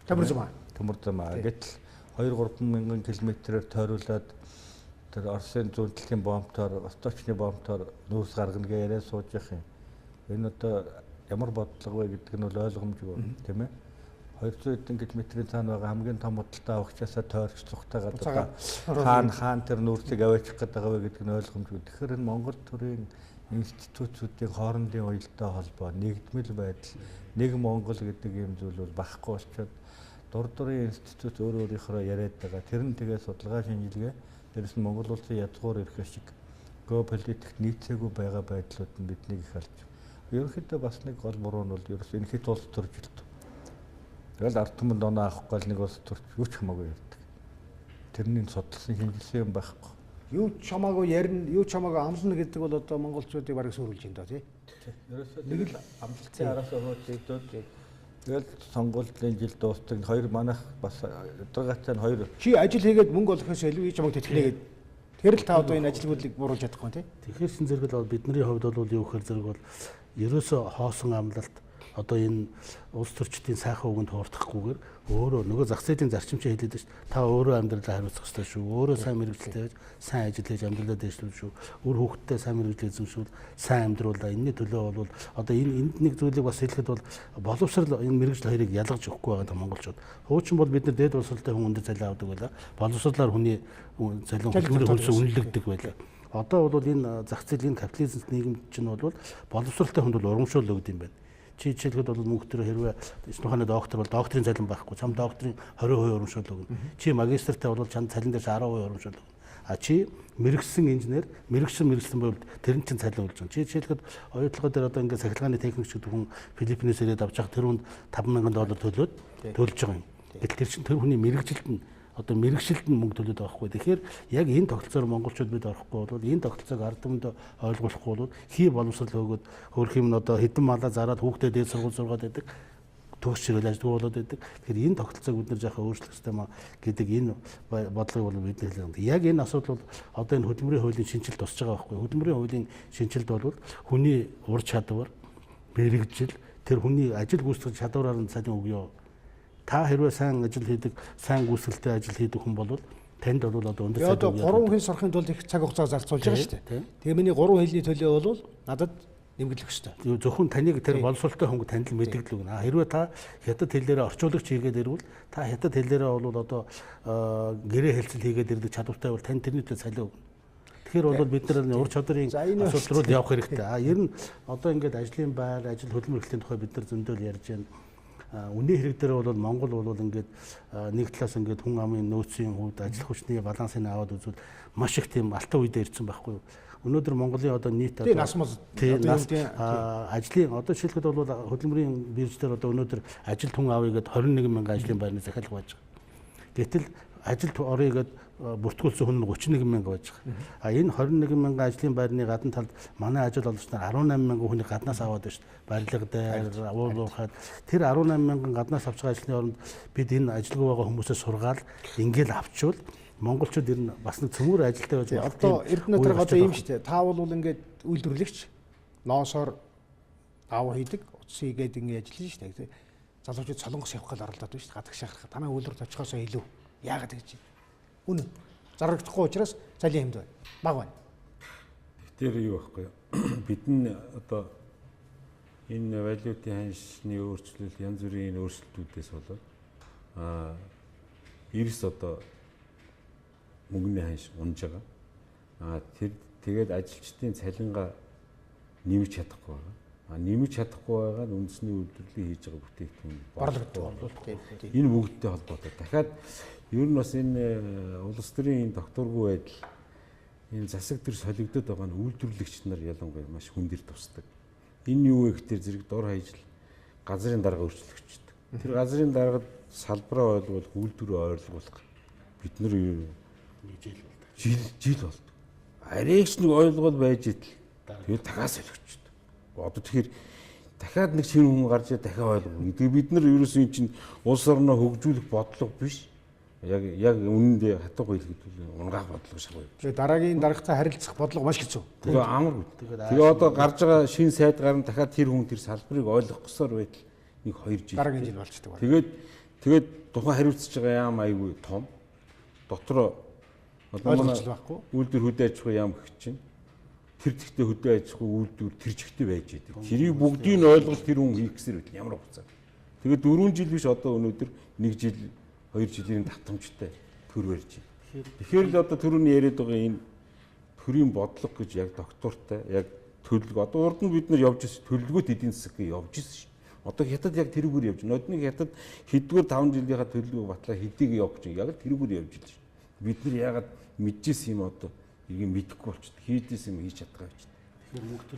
төмөр замаа. Гэтэл 2-3 мянган км-ээр тойруулаад тэр Оросын зүүн талын бомбтоор, Восточны бомбтоор нүүрс гаргана гэж яриа сууж явах юм. Энэ одоо ямар бодлого вэ гэдэг нь бол ойлгомжгүй тийм ээ. 200 хэдэн км-ийн цаана байгаа хамгийн том худалдаа авахчаасаа тойрч цухтагаад хаан тэр нүүрсийг аваачих гээд байгаа вэ гэдэг нь ойлгомжгүй. Тэгэхээр энэ Монгол төрийн институтуудын хоорондын уялдаа холбоо, нэгдмэл байдал, нэг Монгол гэдэг юм зүйл бол багхгүй болчиход дурдурын институт өөрийнхөө яриад байгаа. Тэр нь тэгээ судалгаа шинжилгээ дээрс нь Монгол улсын язгуур ирэх шиг геополитикт нийцээгүй байгаа байдлууд нь биднийг их алж. Ерөнхийдөө бас нэг гол буруу нь бол ерөөс энэ хэд улс төржилт. Тэгэл ард түмэнд оноо авахгүй л нэг улс төрч юу ч хамаагүй ярьдаг. Тэрний судалсан шинжилсэн юм байхгүй.
Юу ч хамаагүй ярина, юу ч хамаагүй амлна гэдэг бол одоо монголчуудыг бараг сүрүүлж байна доо тий.
Ерөөсөө нэг л амлалтын араас өгөөд тэгэл сонгуулийн жил дуустал хоёр манайх бас өдрөгөөтэй нь хоёр
чи ажил хийгээд мөнгө олохоос илүү хийж чамайг тэтгэнэ гэдэг. Тэр л та одоо энэ ажилгүйдлийг буруулж чадахгүй тий.
Тэгэхээр зэрэг л бидний хувьд бол юу гэхээр зэрэг бол ерөөсөө хоосон амлалт одоо энэ улс төрчдийн сайхан үгэнд хуурдахгүйгээр өөрөө нөгөө зах зээлийн зарчимчаа хэлээд байна шүү дээ. Та өөрөө амьдралаа хариуцах ёстой шүү. Өөрөө сайн мэрэгчлээ байж, сайн ажил хийж амьдралаа дэвшлүүл шүү. Үр хүүхдтэй сайн мэрэгчлээ эзэмшүүл, сайн амьдруулаа. Энэний төлөө бол одоо энд нэг зүйлийг бас хэлэхэд бол боловсрал энэ мэрэгжил хоёрыг ялгаж өгөхгүй байгаа монголчууд. Хуучин бол бид нар дээд улсалтай хүн өндөр цалин авдаг байлаа. Боловсралаар хүний цалин хөдөлмөрийн хөлс үнэлэгдэг байлаа. Одоо бол энэ зах зээлийн капитализм нийгэм чинь бол боловсралтай хүнд бол урамшуул өгд юм байна. Чи жишээлбэл бол мөнхтөр хэрвээ снуханы доктор бол докторийн цалин байхгүй. Чам докторийн 20% урамшуул өгнө. Чи магистртай бол чанд цалин дээр 10% урамшуул өгнө. А чи мэрэгсэн инженер, мэрэгсэн байвал тэр нь чинь цалин үлж байгаа. Чи жишээлбэл оюутлогоо дээр одоо ингээд сахилгааны техникч гэдэг хүн Филиппинээс ирээд авч явах тэр хүнд $5,000 төлөөд төлж байгаа юм. Гэтэл тэр чинь тэр хүний мэрэгжилд нь одоо мэрэгшилд нь мөнгө төлөд байгаа хгүй. Тэгэхээр яг энэ тогтолцоор монголчууд бид орохгүй бол энэ тогтолцоог ард түмэнд ойлгуулахгүй бол хий боловсрол өгөөд хөрх юм нь одоо хэдэн малаа зараад хүүхдээ дээд сургууль сургаад байдаг. Төгс чирэл ажилтгүй болоод байдаг. Тэгэхээр энэ тогтолцоог бид нэр жаахан өөрчлөх хэрэгтэй маа гэдэг энэ бодлогыг бол бид хэлээд. Яг энэ асуудал бол одоо энэ хөдөлмөрийн хуулийн шинжилт тусч байгаа байхгүй. Хөдөлмөрийн хуулийн шинжилт бол хүний ур чадвар, мэрэгжил, тэр хүний ажил гүйцэтгэх чадвараар нь цалин өгөө. Та хэрвээ сайн ажил хийдэг, сайн гүйцэтгэлтэй ажил хийдэг хүн бол танд бол одоо өндөр цалин
өгөө. Одоо 3 хүн сурахын тулд их цаг хугацаа зарцуулж байгаа шүү дээ. Тэгээ миний 3 хэлний төлөө бол надад нэмэгдэх ёстой.
Зөвхөн таныг тэр боловсролтой хүн танд л мэдэгдэл өгнө. Хэрвээ та хятад хэллээрээ орчуулагч хийгээд ирвэл та хятад хэллээрээ бол одоо гэрээ хэлцэл хийгээд ирдэг чадвартай бол тань тэрний төлөө цалин өгнө. Тэгэхээр бол бид нар ур чадрын асуудал руу явах хэрэгтэй. Ер нь одоо ингээд ажлын байр, ажил хөдөлмөр эрхлэлийн тухай бид нар зөндөл ярьж байна. Үнийн хэрэг дээр бол Монгол бол ингээд нэг талаас ингээд хүн амын нөөцийн хувьд ажил хүчний балансыг аваад үзвэл маш их тийм алтан үедээ ирсэн байхгүй юу? Өнөөдөр Монголын одоо нийт
ажлын
одоо жишээлхэд бол хөдөлмөрийн бирждэр одоо өнөөдөр ажилт хүн авъя гэдэг 21 мянган ажлын байрны захиалга байж байгаа. Гэтэл ажилт орё гэдэг бүртгүүлсэн хүн нь 31 мянга байж байгаа. Энэ 21 мянган ажлын байрны гадна талд манай ажил олгогч нар 18 мянган хүний гаднаас аваад байна шүү дээ. Барилга дээр, уулуурхад тэр 18 мянган гаднаас авч байгаа ажлын оронд бид энэ ажилгүй байгаа хүмүүсээ сургаал ингээл авчвал монголчууд ер нь бас нэг цөмөр ажилтай байж байгаа.
Одоо Эрдэнэ дээр одоо юм шүү дээ. Та бол ингээд үйлдвэрлэгч ноосоор даваа хийдэг, утас хийгээд ингээд ажиллана шүү дээ. Залуучууд солонгос явах гал оролдоод байна шүү дээ. Гадагш шахах. Танай үйлдвэрт очихоосоо илүү яагаад гэж байна. Үнэн. Зарагдахгүй учраас цалин хэмд байна. Бага байна.
Тэр юу байхгүй юу? Бид нь одоо энэ валютын ханшны өөрчлөлт, янз бүрийн өөрчлөлтүүдээс болоод эрс одоо мөнгөний ханш унж байгаа. Тэгээд ажилчдын цалингаа нэмж чадахгүй байгаа. Нэмж чадахгүй байгаа нь үндэсний үйлдвэрлэлийг хийж байгаа бүтээгдэхүүн
борлогддог.
Энэ бүгдтэй холбоотой. Дахиад ер нь бас энэ улс төрийн докторгүй байдал энэ засаг төр солигдоод байгаа нь үйлдвэрлэгч нар ялангуяа маш хүн дээр тусдаг. Энэ юу вэ гэхээр зэрэг дор хаяжл газрын дарга өөрчлөгчдөг. Тэр газрын даргад салбараа ойлгуул үйлдвэрээ ойлгуулах бид нар жил болдог. Арайч нэг ойлгол байж идэл. Тэгээд дахиад солигчдөг. Одоо тэгэхээр дахиад нэг шинэ хүн гарч ирээ дахиад ойлгоно. Тэгээд бид нар ерөөсөө эн чинь улс орноо хөгжүүлэх бодлого биш. Яг үнэндээ хатга хэлгээд унгаах бодлого шиг байна.
Тэгээд дараагийн дарагтай харилцах бодлого маш хэцүү.
Тэгээ амаргүй. Тэгээ одоо гарч байгаа шинэ сайд гарна дахиад тэр хүн тэр салбарыг ойлгох ёсоор байтал нэг 2 жил.
Дараагийн жил болчдөг байна.
Тэгээд тухайн хариуцж байгаа яам айгүй том. Дотроо одоо манай үйлдвэр хөдөө аж ахуй яам гэх чинь тэр зэгтээ хөдөө аж ахуй үйлдвэр тэр зэгтээ байж идэг. Тэрийг бүгдийг нь ойлгож тэр хүн хийх гэсээр байл ямар хугацаа. Тэгээд 4 жил биш одоо өнөөдөр 1 жил 2 жилийн татамжтай төр барьж байна. Тэгэхээр л одоо түрүүний яриад байгаа энэ төрийн бодлого гэж яг доктортой яг төлөлгөө одоо урд нь бид нар явж ирсэн төлөлгөөт эдийн засаг явж ирсэн шүү. Одоо хятад яг тэрүүгээр явж байна. Одныг хятад хэдгээр 5 жилийнхаа төлөлгөө батлаа хэдийг явж байгаа. Яг л тэрүүгээр явж ирсэн шүү. Бид нар ягаад мэдчихсэн юм одоо ийм мэдэхгүй болчиход хийдээс юм хийж чадгаа байж.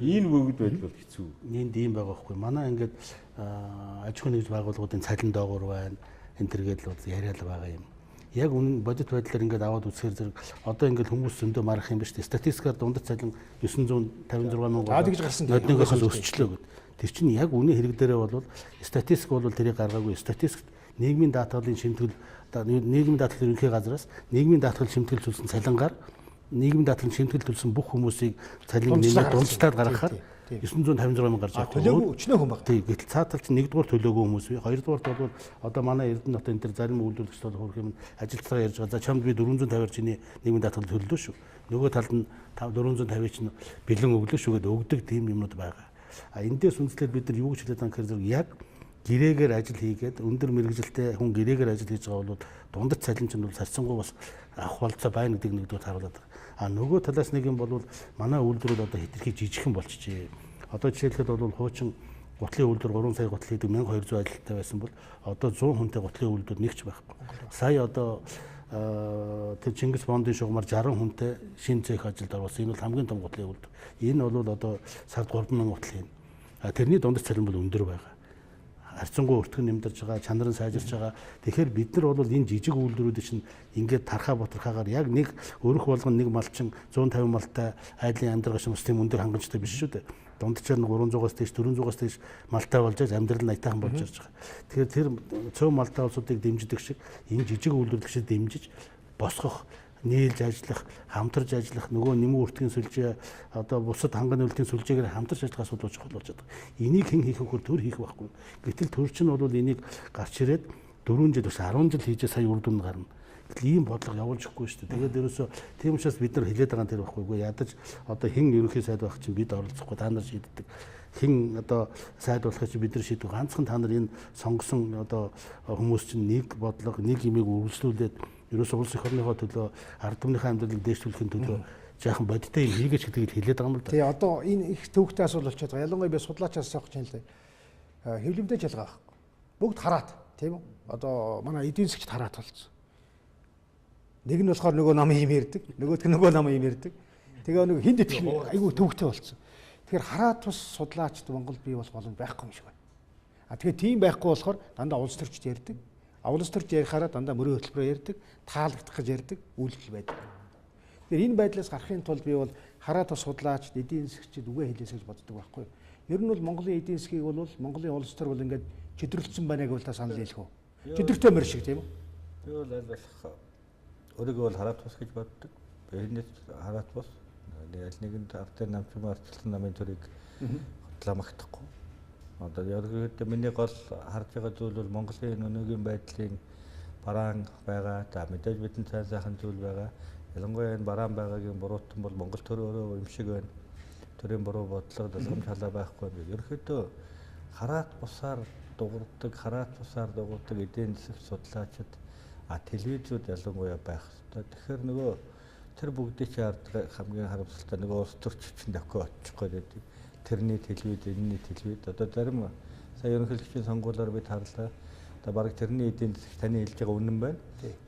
Энэ бүгд байдал бол хэцүү.
Энд ийм байгаа байхгүй. Манай ингээд аж ахуйн нэгж байгууллагуудын цалин доогуур байна. Энэ төргээд л яриад байгаа юм. Яг үнэн бодит байдлаар ингээд аваад үзэхээр зэрэг одоо ингээд хүмүүс зөндөө марах юм ба шүү дээ. Статистикаар дундад цалин 956 мянга
гэж гарсан.
Нодныгоос өсчлөө гэд. Тэр чинь яг үнэн хэрэг дээрээ бол статистик бол тэрийг гаргаагүй. Статистикт нийгмийн даатгалын шимтгэл нийгмийн даатгалын ерөнхий газраас нийгмийн даатгал шимтгэл зүйлсэн цалингаар нийгмийн даатгалын шимтгэл төлсөн бүх хүмүүсийг цалин нэмээд дундчлаад гаргахаар 956 мянга гарч байгаа.
Төлөөгүй өчнөө хүн баг.
Тийм. Гэтэл цаатал чинь нэгдүгээр төлөөгүй хүмүүс бий. Хоёрдугаарт бол одоо манай Эрдэнэ хотын энэ зарим үйлдвэрлэгчдүүд хөрөх юм ажилтнаа ярьж байгаа. За чамд би 450 чиний нийгмийн даатгал төллөө шүү. Нөгөө талд нь 450 чинь бэлэн өглөө шүү гэдэг өгдөг тийм юмнууд байгаа. Эндээс үндэслээд бид нар юу гэж хэлээд байгаа гэхээр яг гэрээгээр ажил хийгээд өндөр мэрэгжилтэй хүн гэрээгээр ажил хийж байгаа бол дундад цалин чинь бол сарцсангуй бас авах болцоо байна гэдэг нэгдүгээр харуулдаг. Нөгөө талаас нэг юм бол манай үйлдвэрүүд одоо хэтэрхий жижигхэн болчихжээ. Одоо жишээлхэд бол хуучин гутлын үйлдвэр 3 сая гутал хийдэг 1200 ажилттай байсан бол одоо 100 хүнтэй гутлын үйлдвэр нэгч байхгүй. Сая одоо тэр Чингис бондын шугамар 60 хүнтэй шинэ цех ажилд оруулсан. Энэ бол хамгийн том гутлын үйлдвэр. Энэ бол одоо сард 3000 гутал хийн. Тэрний дундас цалин бол өндөр байгаа. харьцангуй өртгөн нэмдэрж байгаа, чанар нь сайжирч байгаа. Тэгэхээр бид нар бол энэ жижиг үйлдвэрүүд чинь ингээд тархаа ботархаагаар яг нэг өрөх болгон нэг малчин 150 малтай айдлын амьдрагч юм систем өндөр хангамжтай биш шүү дээ. Дундчаар нь 300-аас дээш 400-аас дээш малтай болж амьдрал нь аятайхан болж ирж байгаа. Тэгэхээр тэр цөөн малтай улсуудыг дэмждэг шиг энэ жижиг үйлдвэрлэгчид дэмжиж босгох, нийлж ажиллах, хамтарч ажиллах, нөгөө нэмүү өртгийн сүлжээ одоо бусад ханганы үйлдвэрлэлийн сүлжээгээр хамтарч ажиллах асуудал чухал болж байгаа. Энийг хэн хийх вэ? Төр хийх байхгүй. Гэтэл төр чинь бол энийг гарч ирээд 4 жил биш 10 жил хийжээ сая үр дүн гарна. Ийм бодлого явуулж өгөхгүй шүү дээ. Тэгээд ерөөсөө тийм учраас бид нар хэлээд байгаа нь тэр байхгүй. Ядаж одоо хэн ерөнхий сайд байх чинь бид оролцохгүй та нар шийддэг. Хэн одоо сайд болохыг чинь бид нар шийдвэ. Ганцхан та нар энэ сонгосон одоо хүмүүс чинь нэг бодлого, нэг имийг үргэлжлүүлээд ерөөсөө улс их орныхоо төлөө ард түмнийхээ амьдралыг дээшлүүлэхийн төлөө жаахан бодиттой юм хийгээч гэдгийг хэлээд байгаа юм л да.
Тэгээ одоо энэ их төвөгтэй асуудал болчиход байгаа. Ялангуяа би судлаачаас авах чинь л да. Хэвлэмтэй жалгаа байхгүй. Бүгд хараат, тийм үү? Одоо манай эдийн засгт хараат болсон. Нэг нь болохоор нөгөө намын юм ярьдаг, нөгөөх нь нөгөө намын юм ярьдаг. Тэгээ нэг хинд идэх айгүй төвөгтэй болсон. Тэгэхээр хараат тус судлаачд Монголд бий болох боломж байхгүй юм шиг байна. Тэгэхээр тийм байхгүй болохоор дандаа улс төрчд ярьдаг. Улс төрч ярихаараа дандаа мөрөө хөтөлбөрөөр ярьдаг, таалагдах гэж ярьдаг үйлдэл байдаг. Тэгэхээр энэ байдлаас гарахын тулд би бол хараат тус судлаачд, эдийн засгчид үгээ хэлээсэй гэж боддог байхгүй. Ер нь бол Монголын эдийн засгийг бол Монголын улс төр бол ингээд чөдөрлөсөн байна гэвэл та санал хэлэх үү? Чөдөртэй мөр шиг тийм үү?
Би бол аль болох өөрийгөө бол хараат бус гэж боддог. Биенээ хараат бус. Аль нэгэнд автор намчмаар арчилсан намын төрийг хотлоо магтахгүй. Одоо ерөнхийдөө миний гол харж байгаа зүйл бол Монголын өнөөгийн байдлын бараан байгаа. За мэдээж бидний цай сайхан зүйл байгаа. Ялангуяа энэ бараан байгаагийн буруутан бол Монгол төр өөрөө юм шиг байна. Төрийн буруу бодлого, далгамж халаа байхгүй байна. Ерөнхийдөө хараат бусаар дуурдаг, хараат бусаар дуурдаг эдийн засаг судлаачид телевизүүд ялангуяа байх хэрэгтэй. Тэгэхээр нөгөө тэр бүгдийг чи хардаг хамгийн харамсалтай нөгөө улс төрччин давхи очихгүй байдаг. Тэрний телевиз, энэний телевиз одоо зарим сая ерөнхийлөгчийн сонгуулиар бид харлаа. Одоо баг тэрний эдийн засаг таны хэлж байгаа үнэн байна.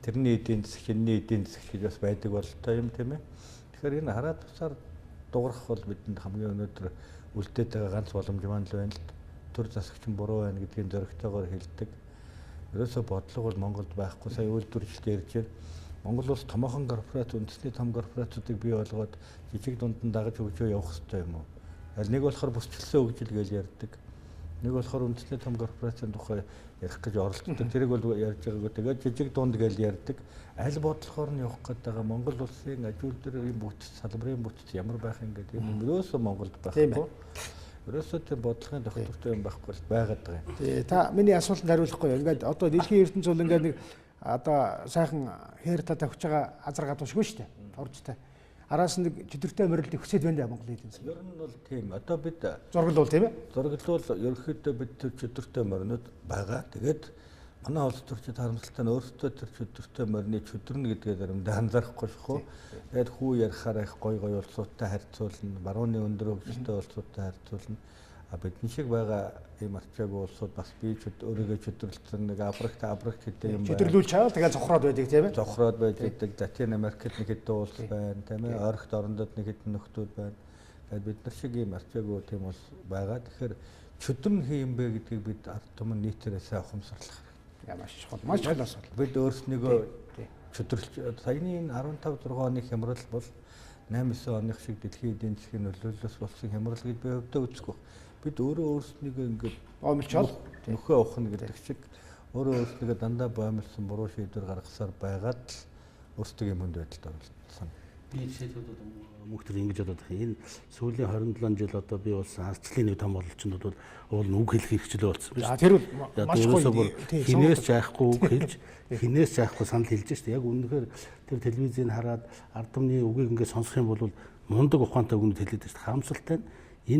Тэрний эдийн засаг, энэний эдийн засаг гэж бас байдаг бололтой юм тийм ээ. Тэгэхээр энэ хараат бусаар дуурах бол бидэнд хамгийн өнөөдөр үлдээд байгаа ганц боломж маань л байна л. Төр засагчин буруу байна гэдгийг зөрөгтэйгээр хэлдэг. Ерөөсөө бодлого бол Монголд байхгүй. Сая үйлдвэрчлэлд ярьж байна. Монгол улс томоохон корпорац, үндэсний том корпорацуудыг бий болгоод жижиг дундан дагаж хөгжөө явах хэрэгтэй юм уу? Аль нэг болохоор бүсчлсэн хөгжил гэж ярьдаг. Нэг болохоор үндэсний том корпорацийн тухай ярих гэж оролддог. Тэрийг бол ярьж байгаагүй. Тэгээд жижиг дунд гэж ярьдаг. Аль бодлохоор нь явах гээд байгаа Монгол улсын ажилгүйдлийн бүтц, салбарын бүтц ямар байх юм гэдэг юм ерөөсөө Монголд байхгүй. Ерөөсөө тэр бодлогын доктортой юм байхгүй л байгаад байгаа юм.
Тий, та миний асуултанд хариулахгүй юу? Ингээд одоо дэлхийн ертөнц бол ингээд нэг одоо сайхан хээр та тавьж байгаа азар гадуушгүй шүү дээ. Оржтой. Араас нэг чөдөртэй морилд өсөд байна Монголын эдийн засаг.
Ер нь бол тийм. Одоо бид
зураглал тийм ээ.
Зураглал ерөнхийдөө бид тэр чөдөртэй моринод байгаа. Тэгээд манай улс төрчид харамсалтай нь өөрсдөө тэр чөдөртэй морины чөдөрнө гэдгээ заримдаа анзаарахгүй шүү. Тэгээд хүү ярихаараа их гой улсуудтай харьцуулна, барууны өндөр хөгжилтэй улсуудтай харьцуулна. Бидний шиг байгаа ийм арчаагүй улсууд бас би өөрийгөө чөдөрлөлтсөн нэг абрагт гэдэг юм байна.
Чөдөрлүүлж чаавал тэгээд зохроод байдаг тийм ээ.
Зохроод байдаг. Латин Америкт нэг хэдэн улс байна, тийм ээ. Ойрогт орондод нэг хэдэн нөхдүүд байна. Тэгээд бид нар шиг ийм арчаагүй тийм улс байгаа. Тэгэхээр чөдөрн хийм бэ гэдгийг бид ард түмэн нийтээрээ сайн ухамсарлах
Маш чухал. Маш чухал асуудал.
Бид өөрснийгөө чөдөрлж саяны 15-6 оны хямрал бол 8-9 оных шиг дэлхийн эдийн засгийн нөлөөллөөс болсон хямрал гэж би өвдөө үзэхгүй. Бид өөрөө өөрснийгөө ингээд
боомлчол
нөхөө ухна гэдэг шиг өөрөө өөрснийгөө дандаа боомлсон буруу шийдвэр гаргасаар байгаад л өөрсдөө юм хүнд байдалд оролцсон.
Би жишээлбэл мөнхтөр ингэж бодоод байгаа. Энэ сүүлийн 27 жил одоо би улс ардчлалын нэг том бололчнод бол уул нь үг хэлэх хэрэгчлээ болсон биш.
Тэр бол маш гоё.
Хинээс жаахгүй үг хэлж, хинээс жаахгүй санал хэлж шүү дээ. Яг үнэхээр тэр телевизийг хараад ард түмний үгийг ингээд сонсох юм бол мундаг ухаантай үгнүүд хэлээд шүү дээ. Харамсалтай нь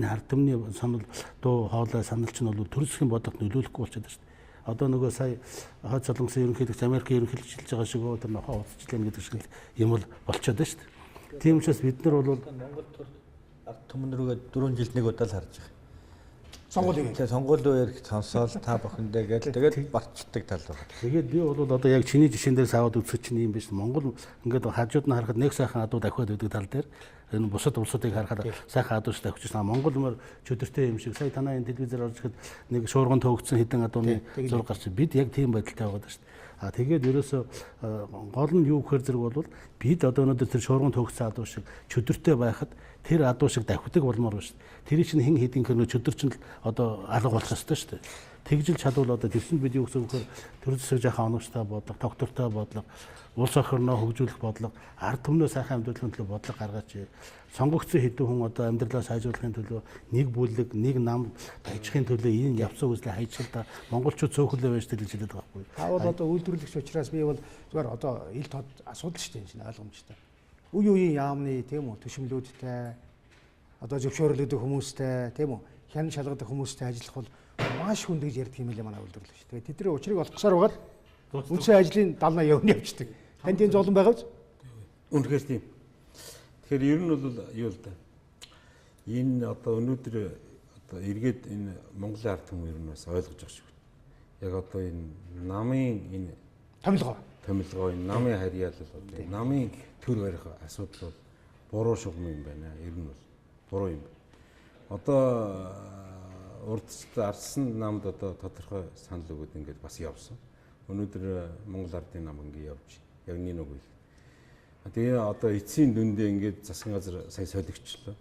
энэ ард түмний санал дуу хоолой саналч нь бол төр засгийн бодлогот нөлөөлөхгүй болчиход шүү дээ. Одоо нөгөө сая хойд солонгосын ерөнхийлөгч Америкийн ерөнхийлөгч байгаа шиг тэр нохоо уцчлаа гэдэг шиг юм бол болчиход байна шүү дээ. Тийм учраас бид нар бол
Монгол төр ард түмэн рүүгээ 4 жилд нэг удаа л харж байгаа.
Сонгуулийн.
Тэгээ сонгуулийн үеэр сонсоол та бүхэндээ гэж тэгээд барчдаг тал байна.
Тэгээд би бол одоо яг чиний жишээн дээрс аваад үзэх чинь юм биш. Монгол ингээд хажууд нь харахад нэг сайхан адуу давхиад байдаг тал дээр энэ бусад улсуудыг харахад сайхан адууш давхиж байна. Монгол мөр чөдөртэй юм шиг. Сая танаа энэ телевизээр орж ихэд нэг шуурган төөгцсөн хэдэн адууны зураг гарч бид яг тийм байдалтай байгаа шүү дээ. Тэгээд ерөөсө гол нь юу гэхээр зэрэг бол бид одоо өнөөдөр тэр шуурган төөгцсөн адуу шиг чөдөртэй байхад тэр адуу шиг давхидаг болмоор байна шүү дээ. Тэр чинь хэн хэдийн хөрнө чөдөр чинь одоо алга болох ёстой шүү дээ. Тэгжил чадвал одоо тэрсэнд бид юу гэсэн үг төр зэсэг жаахан оновчтой бодлого, тогтвортой бодлого, улс орноо хөгжүүлэх бодлого, ард түмнөө сайхан амьдрахын төлөө бодлого гаргаач. Сонгогдсон хэдэн хүн одоо амьдралаа сайжруулахын төлөө нэг бүлэг, нэг нам хайчхын төлөө энэ явцсан үзлээ хайчилда монголчууд цөөхөлөө байж тэлж хэлээд байгаа байхгүй.
Та бол одоо үйлдвэрлэгч учраас би бол зүгээр одоо ил тод асуудал шүү дээ энэ ойлгомжтой. Үе үеийн яамны тийм үү төшмлүүдтэй одоо зөвшөөрлөгдөх хүмүүстэй тийм үү хян шалгадаг хүмүүстэй ажиллах бол маш хүнд гэж ярьдаг юм лээ манай үйлдвэрлэгч. Тэгээд тэдний учрыг олохсоор байгаад үндсэн ажлын 70-80% явна явчихдаг. Танд энэ зовлон байгаа биз?
Үнэхээр тийм. Тэгэхээр ер нь бол юу л да. Энэ одоо өнөөдөр одоо эргээд энэ Монголын ард түмэн ер нь бас ойлгож байгаа шүү. Яг одоо энэ намын энэ томилгоо энэ намын харьяал бол одоо намын төр барих асуудал бол буруу шугам юм байна. Ер нь бол буруу юм. Одоо урдчилан арсан намд одоо тодорхой санал өгöd ингээд бас явсан. Өнөөдөр Монгол ардын нам ингээд явж яг нэг үг. Тэгээ одоо эцсийн дүндээ ингээд засгийн газар сая солигчлоо.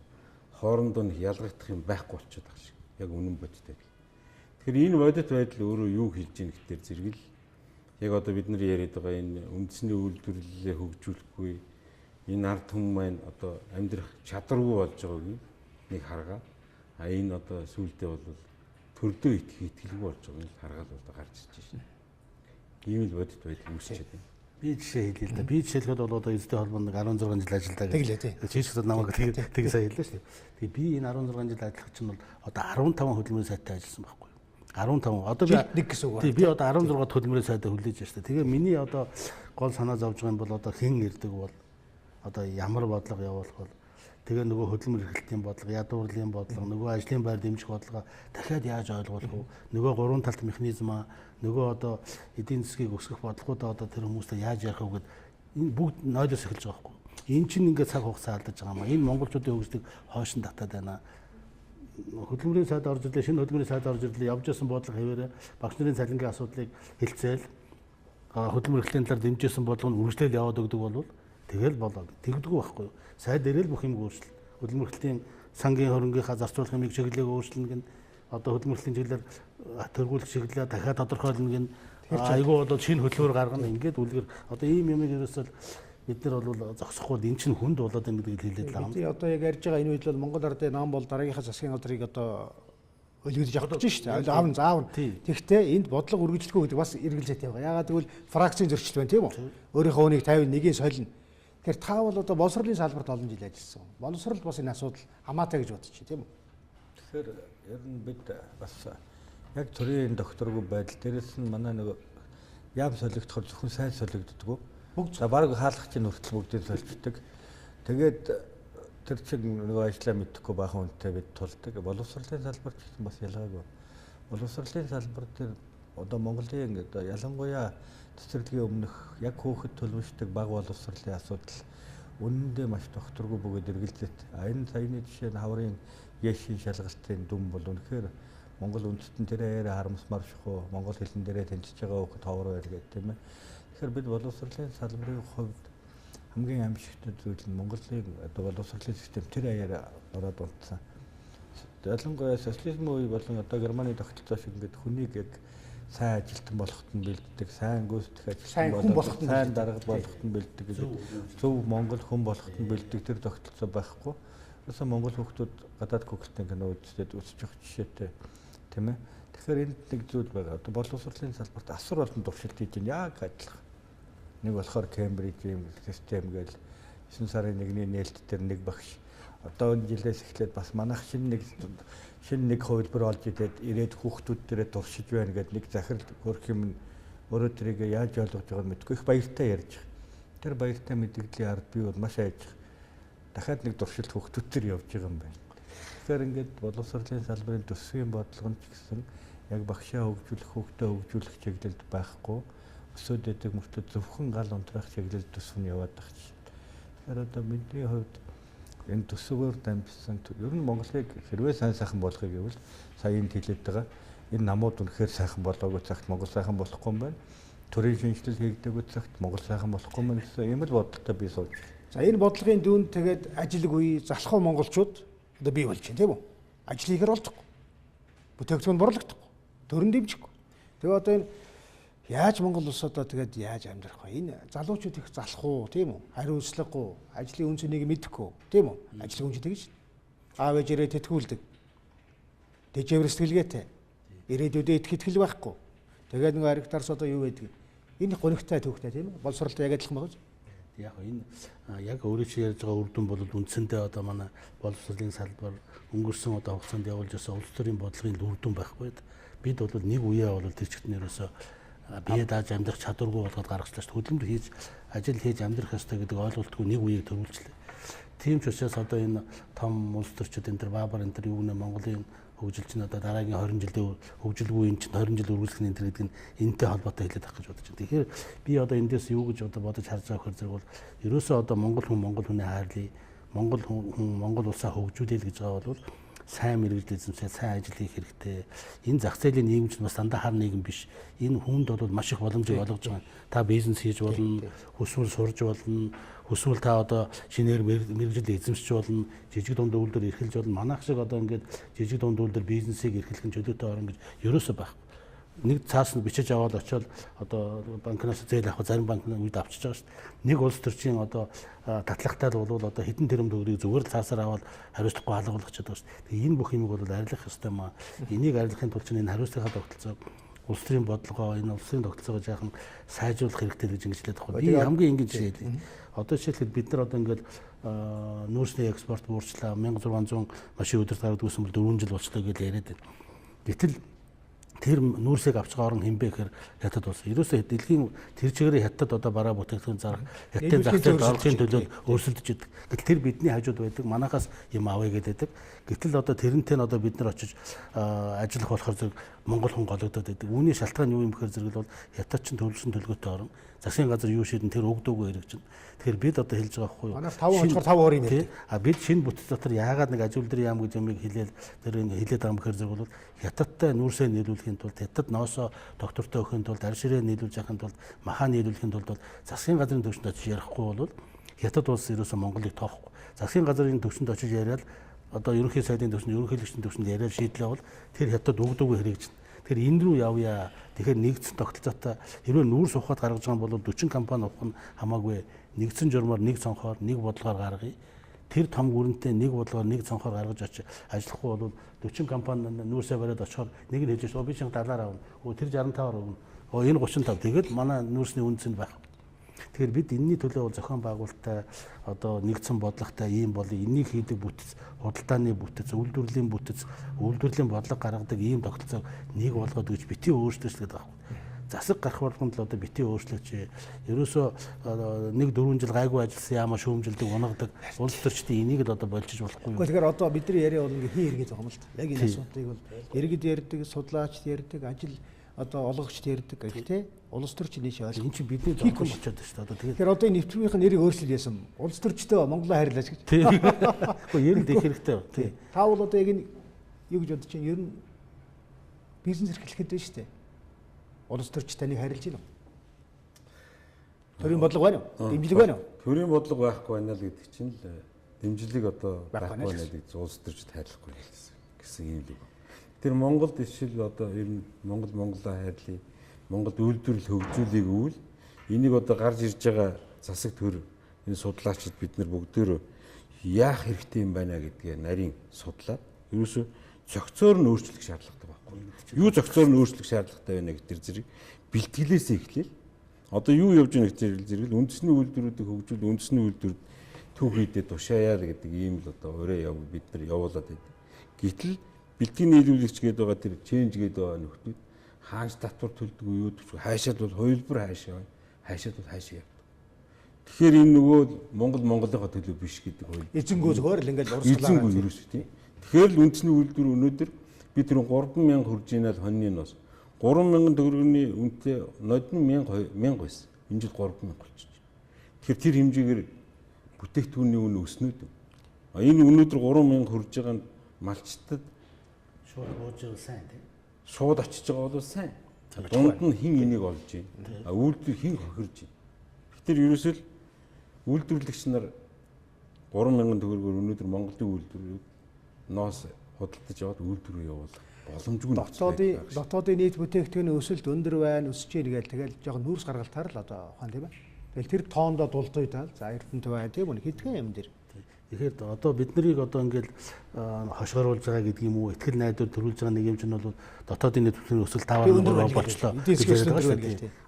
Хоорондоо ялгагдах юм байхгүй болчиход байгаа шиг. Яг үнэн бодтой. Тэгэхээр энэ бодит байдал өөрөө юу хэлж ийн гэхээр зэрэг л яг одоо бид нар яриад байгаа энэ үндэсний үйлдвэрлэлээ хөгжүүлэхгүй энэ ард түмэн маань одоо амьдрах чадваргүй болж байгааг нэг харгаа. А энэ одоо сүүлдээ бол төрдөө итгэлгүй болж байгааг нь харгаад одоо гарч ирж байна. Ийм л бодит байдал үүсчихэд байна.
Би жишээ хэлье л да. Би жишээлхэд бол одоо эзэдийн холбоонд 16 жил ажилладаг.
Тэглээ тий.
Чийсгэд намайг тэг сая хэллээ шүү дээ. Тэгээ би энэ 16 жил ажиллах чинь бол одоо 15 хөдөлмөрийн сайтай ажилласан байхгүй юу? 15. Одоо би
нэг гэсэн үг.
Тий би одоо 16 хөдөлмөрийн сайтай хүлээж байна шүү дээ. Тэгээ миний одоо гол санаа зовж байгаа юм бол одоо хэн ирдэг бол одоо ямар бодлого явуулах бол тэгээ нөгөө хөдөлмөр эрхлэлтийн бодлого, ядуурлын бодлого, нөгөө ажлын байр дэмжих бодлого дахиад яаж ойлгох вэ? Нөгөө гурван талт механизмаа, нөгөө одоо эдийн засгийг өсгөх бодлогуудаа одоо тэр хүмүүстэй яаж ярих вэ гэд энэ бүгд нойлоос эхэлж байгаа байхгүй. Энэ чинь ингээд цаг хугацаа алдаж байгаа юм. Энэ монголчуудын хөгжлийг хойшин татаад байна. Хөдөлмөрийн сайд орж ирлээ, шинэ хөдөлмөрийн сайд орж ирлээ, явж байсан бодлого хэвээрээ багш нарын цалингийн асуудлыг хэлцээл хөдөлмөр эрхлэлийн талаар дэмжижсэн бодлого нь үргэлжлэл яваад өгдөг болвол тэгэл болоо тэгдэггүй байхгүй юу. Сайд ирэл бүх юм өөрчлөл. Хөдөлмөр эрхлэлийн сангийн хөрөнгийнхаа зарцуулах юмыг чиглэлийг өөрчлөнө гэн одоо хөдөлмөр эрхлэлийн чиглэлээр төргүүлэх чиглэлээ дахиад тодорхойлно гэн айгүй болоод шинэ хөдөлмөр гаргана ингээд үлгэр одоо ийм юмыг ерөөсөө бид нар бол зогсохгүй энэ чинь хүнд болоод байна гэдгийг хэлээд байгаа юм.
Би одоо яг ярьж байгаа энэ үед бол Монгол ардын нам бол дараагийнхаа засгийн газрыг одоо өлгөдөж авах гэж шүү дээ. Аавн. Тэгвэл энд бодлого үргэлжлэхгүй гэдэг бас эргэлзээтэй байгаа. Ягаад гэвэл фракцийн зөрчил байна тийм үү? Өөрийнхөө үнийг 51-ийн солино. Тэгэхээр та бол одоо боловсролын салбарт олон жил ажилласан. Боловсролд бас энэ асуудал хамаатай гэж бодож байна тийм үү?
Тэгэхээр ер нь бид бас яг төрийн докторгүй байдал дээрээс нь манай нэг яам солигдохоор зөвхөн сайн солигддггүй. За баг хаалгачийн хүртэл бүгдийг солилцдог. Тэгээд тэр чинь нөгөө ажлаа мэдхгүй баахан үнэтэй бид тулдаг. Боловсролын салбарт ч бас ялгаагүй. Боловсролын салбар дээр одоо Монголын одоо ялангуяа цэцэрлэгийн өмнөх яг хөөхд төлөвшдөг баг боловсролын асуудал үнэндээ маш докторгүй бөгөөд эргэлзээт. Энэ саяны жишээ нь хаврын яшийн шалгалтын дүн бол үнэхээр Монгол үндэстэн тэрээр харамсмаар шахуу монгол хэлэн дээрээ тэнцэж байгаа хөхд ховор байл гэдэг тийм ээ. Тэгэхээр бид боловсролын салбарын хувьд хамгийн амжилттай зүйл нь Монголын одоо боловсролын систем тэр аяар ороод унтсан. Ялангуяа социализмын үе болон одоо Германы тогтолцоо шиг ингээд хүнийг яг сайн ажилтан болоход нь бэлддэг, сайн гүйцэтгэх ажилтан болоход, сайн дарга болоход нь бэлддэг гэдэг зөв Монгол хүн болоход нь бэлддэг тэр тогтолцоо байхгүй. Өсөө Монгол хүүхдүүд гадаад гуглтын кино үзээд өсөж явах жишээтэй тийм ээ. Тэгэхээр энд нэг зүйл байгаа. Одоо боловсролын салбарт асар олон туршилт хийж байна. Яг адилхан. Нэг болохоор Кембрижийн систем гээл 9 сарын 1-ний нээлт дээр нэг багш одоо энэ жилээс эхлээд бас манайх шинэ нэг хувилбар олж ирээд хүүхдүүд дээрээ туршиж байна гэдэг нэг захирал хөрх юм өөрөө тэрийг яаж ойлгож байгааг мэдгүй их баяртай ярьж байгаа. Тэр баяртай мэдээллийн ард би бол маш айж дахиад нэг туршилт хүүхдүүд төр явж байгаа юм байна. Тэгэхээр ингээд боловсролын салбарын төсвийн бодлого нь ч гэсэн яг багшаа хөгжүүлэх, хүүхдээ хөгжүүлэх чиглэлд байхгүй өсөөд идэг мөртөө зөвхөн гал унтраах чиглэлд төсөв нь яваад байгаа чинь. Тэгэхээр одоо бидний хувьд энэ төсвөөр дамжсан ер нь Монголыг хэрвээ сайн болгохыг гэвэл сая энд хэлээд байгаа энэ намууд үнэхээр сайхан болоогүй цагт Монгол сайхан болохгүй юм байна. Төрийн шинжилэл хийгдээгүй цагт Монгол сайхан болохгүй юм гэсэн ийм л бодолтой би сууж байна.
За энэ бодлогын дүүнд тэгээд ажилгүй залхуу монголчууд одоо бий болж байна тийм үү? Ажил хийхээр олдохгүй. Бүтээгдэхүүн борлогдохгүй. Төрөн дэмжихгүй. Тэгээ одоо энэ яаж Монгол улс одоо тэгээд яаж амьдрах вэ? Энэ залуучууд их залхуу тийм үү? Хариуцлагагүй, ажлын үн цэнийг мэдэхгүй тийм үү? Ажлын үн цэн тэгж аав ээж ирээд тэтгүүлдэг. Дэжэвэр сэтгэлгээтэй. Ирээдүйдээ итгэл байхгүй. Тэгээд нэг аригтарс одоо юу байдаг? Энэ гонигтай төвхтэй тийм үү? Боловсролтой яг адилхан байгаа.
Яг энэ яг өөрөө чи ярьж байгаа үр дүн бол үндсэндээ одоо манай боловсролын салбар өнгөрсөн одоо хугацаанд явуулж байсан улс төрийн бодлогын үр дүн байхгүй. Бид бол нэг үеэ бол тэр чигт нэрөөсөө бие дааж амьдрах чадваргүй болгоод гаргачлаа шүү. Хөдөлмөр хийж ажил хийж амьдрах ёстой гэдэг ойлголтгүй нэг үеийг төрүүлжлээ. Тийм ч учраас одоо энэ том улс төрчид энэ төр баабар энэ төр юу нэ Монголын хөгжилч нь одоо дараагийн 20 жилийн хөгжилгүй энэ чинь 20 жил үргэлжлэх энэ төр гэдэг нь энэтэй холбоотой хэлээд авах гэж бодож байна. Тэгэхээр би одоо эндээс юу гэж одоо бодож харж байгаа хэрэг бол ерөөсөө одоо монгол хүнээ хайрлая, монгол хүн монгол улсаа хөгжүүлээл гэж байгаа бол сайн мэрэгжил эзэмшээ, сайн ажил хийх хэрэгтэй. Энэ зах зээлийн нийгэм чинь бас дандаа хар нийгэм биш. Энэ хүнд бол маш их боломжийг олгож байгаа. Та бизнес хийж болно, хүсвэл сурж болно, хүсвэл та одоо шинээр мэрэгжил эзэмшиж болно, жижиг дунд үйлдвэр эрхэлж болно. Манайх шиг одоо ингээд жижиг дунд үйлдвэр бизнесийг эрхлэх нь чөлөөтэй орон гэж ерөөсөө байхгүй. Нэг цаас нь бичиж аваад очиод одоо банкнаас зээл авах зарим банкны үед авчиж байгаа шүү дээ. Нэг улс төрчийн одоо татлагтай л бол одоо хэдэн тэрбум төгрөгийг зүгээр л цаасаар аваад хариуцлахгүй алгуулчихад байгаа шүү дээ. Тэгээ энэ бүх юмыг бол арилгах ёстой маа. Энийг арилгахын тулд чинь энэ хариуцлагын тогтолцоог улс төрийн бодлогоо энэ улсын тогтолцоогоо жаахан сайжруулах хэрэгтэй гэж ингэж хэлээд байгаа. Би хамгийн энгийн жишээ хэлье. Одоо жишээлбэл бид нар одоо ингээд нүүрсний экспорт буурчлаа 1600 машин өдөрт гаргадаг гэсэн бол 4 жил болчлоо гэж яриад байна. Гэтэл тэр нүүрсийг авч байгаа орн хэмбэ гэхээр хятад улс. Ерөөсөө дэлхийн тэр чигээрээ хятад одоо бараа бүтээгдэхүүн зарах, хятадын зах зээлд орлогын төлөө өөрсөлдөж идэг. Гэтэл тэр бидний хажууд байдаг, манахаас юм авъя гэдэг. Гэтэл одоо тэрнтэй нь одоо бид нар очиж ажиллах болохоор зэрэг монгол хүн голөгдоод байдаг. Үүний шалтгаан юу юм гэхээр зэрэг бол хятад чинь төлөвлөсөн төлгөөтэй орн. Засгийн газар юу шийдэн тэр өгдөөгүй хэрэгжин. Тэгэхээр бид одоо хэлж байгаа байхгүй юу?
Манайх 5 онцгор 5 өөр юм ярьдаг.
Бид шинэ бүтэц дотор яагаад нэг ажилгүйдэл яам гэж юмыг хэлээл тэр хэлээд байгаа юм гэхээр зэрэг бол хятадтай нүүрсээ нийлүүлэхийн тулд хятад ноосоо доктортой өгөхийн тулд арширээ нийлүүлж яхахын тулд махаа нийлүүлэхийн тулд бол засгийн газрын төвчөнд очиж ярихгүй бол хятад улс ерөөсөө Монголыг тоохгүй. Засгийн газрын төвчөнд очиж яриад одоо ерөнхий сайдын төвчөнд ерөнхийлөгчдийн төвчөнд яриад шийдлээ бол тэр хятад өгдөөгүй хэрэгжин. Тэгэхээр энэ рүү явъя. Тэгэхээр нэгдсэн тогтолцоотой хэрвээ нүүрс ухаад гаргаж байгаа бол 40 компани ухах нь хамаагүй нэгдсэн журмаар нэг цонхоор нэг бодлогоор гаргая. Тэр том гүрэнтэй нэг бодлогоор нэг цонхоор гаргаж очиж ажиллахгүй бол 40 компани нүүрсээ бариад очихоор нэг нь хэлж би чинь 70-аар авна. Тэр 65-аар өгнө. Энэ 35. Тэгээд манай нүүрсний үнцэнд байх. Тэгэхээр бид энэний төлөө зохион байгуулалттай одоо нэгдсэн бодлоготой ийм бол энийг хийдэг бүтэц, худалдааны бүтэц, үйлдвэрлэлийн бүтэц, үйлдвэрлэлийн бодлого гаргадаг ийм тогтолцоог нэг болгоод гэж бити өөрчлөж гэдэг байхгүй. Засаг гарах болгонд л одоо бити өөрчлөж ерөөсөө нэг 4 жил гайгүй ажилласан яамаа шүүмжилдэг, унагадаг улс төрчдийн энийг л одоо болжиж болохгүй.
Тэгэхээр одоо бидний яриа бол ингээ хин иргэд байгаа юм л та. Яг энэ асуудыг бол иргэд ярьдаг, судлаачд ярьдаг, ажил одоо олгогчд ярьдаг гэх тээ. Улс төрч нийш ойл.
Энэ чинь бидний зовхон болчиход байна шүү дээ. Одоо
тэгэхээр одоо энэ нэвтрүүлгийнхээ нэрийг өөрчлөл яасан. Улс төрчтэй Монголоо хайрлаач гэж.
Тийм. Гэхдээ ер нь дэх хэрэгтэй. Тийм.
Та бол одоо яг энэ юу гэж бодож чинь ер нь бизнес эрхлэхэд байна шүү дээ. Улс төрч таныг хайрлаж байна уу? Төрийн бодлого байна уу? Дэмжлэг байна уу?
Төрийн бодлого байхгүй байна л гэдэг чинь л дэмжлэг одоо байхгүй байна гэдэг улс төрчд хайрлахгүй гэсэн юм л. Тэр Монголд ишил одоо ер нь Монголоо хайрлая. Монголд үйлдвэрлэл хөгжүүлэх үйл энийг одоо гарч ирж байгаа засаг төр энэ судлаачид бид нар бүгдөө яах хэрэгтэй юм байна гэдгээ нарийн судлаад ерөөсө зохицоор нь өөрчлөх шаардлагатай байхгүй. Юу зохицоор нь өөрчлөх шаардлагатай байна гэдэг зэрэг бэлтгэлээс эхлээл одоо юу явж байгаа гэдэг зэрэг үндэсний үйлдвэрүүдийг хөгжүүл үндэсний үйлдвэрүүд төв хийдэ тушааяар гэдэг ийм л одоо өрөө бид нар явуулаад байдаг. Гэтэл бэлтгэн нийлүүлэгч гэдэг байгаа тэр ченж гэдэг байгаа нөхдүүд хаанч татвар төлдөг юу гэж хайшаад бол хувилбар хайшаа байна. Хайшаад бол хайшаа явдаг. Тэгэхээр энэ нөгөө Монголынхоо төлөө биш гэдэг хувь.
Эзэнгүү зүгээр л ингээд урсгалаа.
Эзэнгүү ерөөсөө тийм. Тэгэхээр л үндэсний үйлдвэр өнөөдөр бид тэр 3,000 хүржийнэ л хоньны нос 3,000 төгрөгийн үнэтэй нодны 1,000 байсан. Энэ жил 3,000 болчихж байна. Тэгэхээр тэр хэмжээгээр бүтээгдэхүүний үн өснөд. Энэ өнөөдөр 3,000 хүрж байгаа нь малчтад
шууд бууж байгаа сайн тийм.
Шууд очиж байгаа бол сайн. Дунд нь хин энийг олж байна. Үйлдвэр хин хохирж байна. Тэгэхээр ерөөсөө л үйлдвэрлэгч нар 3,000 төгрөгөөр өнөөдөр Монголын үйлдвэрүүд ноос худалдаж яваад үйлдвэрөө явуулах боломжгүй.
Дотоодын нийт бүтээгдэхүүний өсөлт өндөр байна, өсөж ийн тэгэл жоохон нүүрс гаргалтаар л одоо ухаан тийм ээ. Тэгэл тэр тоондоо дулдъя тал. За эрдэнэт байна тийм үү? Хэдхэн юм дээр.
Тэгэхээр одоо бид нарыг одоо ингээл хошгооруулж байгаа гэдэг юм уу? Итгэл найдвар төрүүлж байгаа нэг юм чинь бол дотоодын нийт бүтээгдэхүүний өсөлт 5% болчлоо.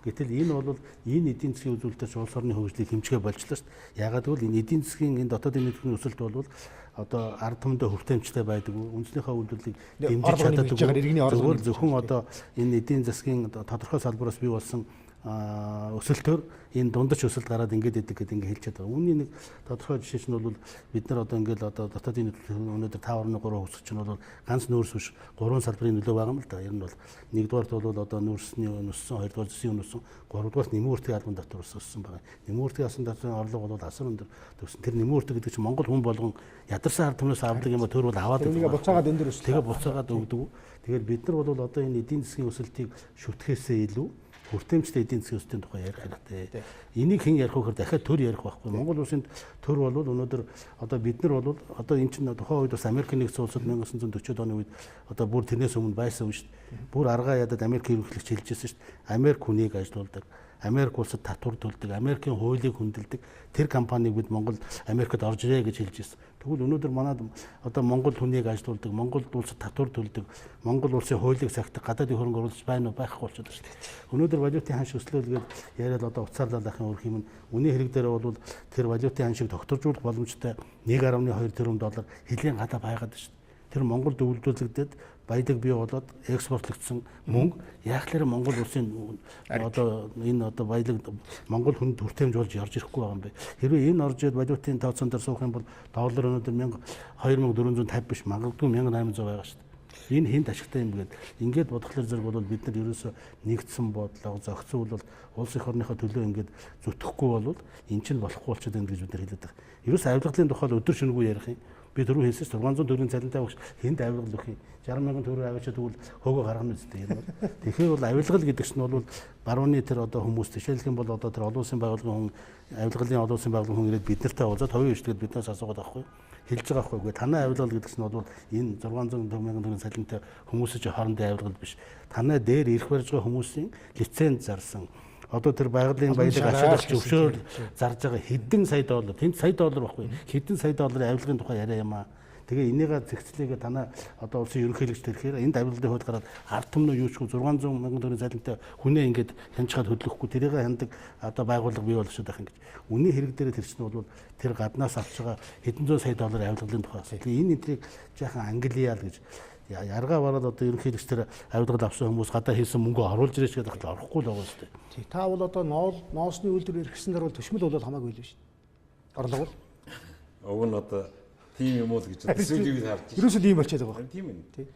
Гэтэл энэ бол энэ эдийн засгийн үзүүлэлтээр улс орны хөгжлийг хэмжихэ болчлоо шүү дээ. Ягаад гэвэл энэ эдийн засгийн энэ дотоодын нийт бүтээгдэхүүний өсөлт бол одоо ард түмэндээ хүртээмжтэй байдаг. Үндэснийхээ үйлдвэрлэлийг дэмжиж чаддаг. Зөвхөн одоо энэ эдийн засгийн тодорхой салбараас бий болсон өсөлтөөр энэ дундаж өсөлт гараад ингээд идэг гэдэг ингээд хэлж байгаа. Үүний нэг тодорхой жишээ нь бол бид нар одоо ингээд одоо дотоодын өнөөдөр 5.3 өсөх чинь бол ганц нүүрс биш 3 салбарын нөлөө байгаа юм л да. Ер нь бол нэгдүгээрт бол одоо нүүрсний өссөн, хоёрдугаар зэсийн өссөн, гуравдугаарт нэмүүртгийн албан дотор өссөн байгаа. Нэмүүртгийн албан доторын орлого бол асар өндөр төссөн. Тэр нэмүүрт гэдэг чинь Монгол хүн болгон ядарсан ард түмнээс авдаг юм ба төр бол аваад
байгаа. Буцаагаад энэ дөр өссөн.
Тэгээ буцаагаад өгдөг. Тэгэхээр бид нар бол одоо энэ эдийн засгийн өсөлтийг шүтгэхээсээ илүү хүртээмжтэй эдийн засгийн өсөлтийн тухай ярих хэрэгтэй. Энийг хэн ярих вэ гэхээр дахиад төр ярих байхгүй. Монгол улсынд төр бол өнөөдөр одоо бид нар бол одоо энэ чинь тухайн үед бас Америк нэгдсэн улсад 1940-од оны үед одоо бүр тэрнээс өмнө байсан шүү дээ. Бүр аргаа ядад Америк ерөнхийлөгч хэлжсэн шүү дээ. Америк хүнийг ажилуулдаг. Америк улсад татвар төлдөг, Америкийн хуулийг хүндэлдэг тэр компанийг бид Монгол Америкт орж ирээ гэж хэлж ирсэн. Тэгвэл өнөөдөр манад одоо Монгол хүнийг ажилуулдаг, Монгол улсад татвар төлдөг, Монгол улсын хуулийг сахидаг гадаадын хөрөнгө оруулагч байна уу байхгүй болчиход байна шүү дээ. Өнөөдөр валютын ханш өслөөлгээд яриад одоо уцаарлал ахын өрх юм. Үнийн хэрэг дээр бол тэр валютын ханшийг тогтворжуулах боломжтой 1.2 тэрбум доллар хэлийн гадаа байгаад байна шүү дээ. Тэр Монголд үйлдвэрлэгдээд баялаг бий болоод экспортлогдсон мөнгө яг л Монгол улсын одоо энэ одоо баялаг Монгол хүнд хүртээмж болж орж ирэхгүй байгаа юм бэ. Хэрвээ энэ орж ирээд валютын тооцоон дээр суух юм бол доллар өнөөдөр 2450 биш магадгүй 1800 байгаа шүү дээ. Энэ хэнд ашигтай юм гээд ингээд бодглохлоор зэрэг бол бид нар ерөөсөө нэгдсэн бодлого зохицуул бол улс их орныхоо төлөө ингээд зүтгэхгүй бол эн чинь болохгүй болчиход байна гэж бид нар хэлээд байгаа. Ерөөсөө авилгалын тухай өдөр шөнөгүй ярих юм. Би түрүү хэлсэн 600 төгрөгийн цалинтай багш хэнд авилгал өгөх юм. 60,000 төгрөг аваачаад тэгвэл хөөгөө гаргана үстэй юм. Тэгэхээр бол авилгал гэдэг чинь бол барууны тэр одоо хүмүүс жишээлх юм бол одоо тэр олон улсын байгууллагын хүн авилгалын олон улсын байгууллагын хүн ирээд бид нартай уулзаад хувийн хвшилтэд биднээс асуугаад авахгүй хэлж байгаа байхгүй. Танай авилгал гэдэг чинь бол энэ 600,000 төгрөгийн цалинтай хүмүүсийн хоорондын авилгал биш. Танай дээр ирэх барьж байгаа хүмүүсийн лиценз зарсан одоо тэр байгалийн баялаг ашиглаж өвшөөр зарж байгаа хэдэн сая доллар тэнд сая доллар байхгүй хэдэн сая долларын авилгын тухай яриа юм аа. Тэгээ энийгээ зэгцлээгээ танаа одоо улсын ерөнхийлөгч тэрхээр энэ авилгын хувьд гараад ард түмнөө юучгүй 600,000 төгрөгийн цалинтай хүнээ ингээд хянчаад хөдлөхгүй тэрийг хяндаг одоо байгууллага бий болгоход байх ингэж. Үнийн хэрэг дээр тэр чинь бол тэр гаднаас авч байгаа хэдэн зуун сая долларын авилгалын тухай асуудал. Энэ энтрийг жаахан англиал гэж яргаа бараад одоо ерөнхийлөгч тэр авилгал авсан хүмүүс гадаа хийсэн мөнгөө оруулж ирээч гэдэг л орохгүй л байгаа шүү дээ.
Тий. Та бол одоо ноосны үйлдвэр эрхсэн дараа бол төшмөл бол хамаагүй л шүү дээ. Орлого бол.
Уг нь одоо тийм юм уу гэж төсөөлийг харж байна.
Ерөөсөө ийм болчиход байгаа.
Тийм ээ. Тий.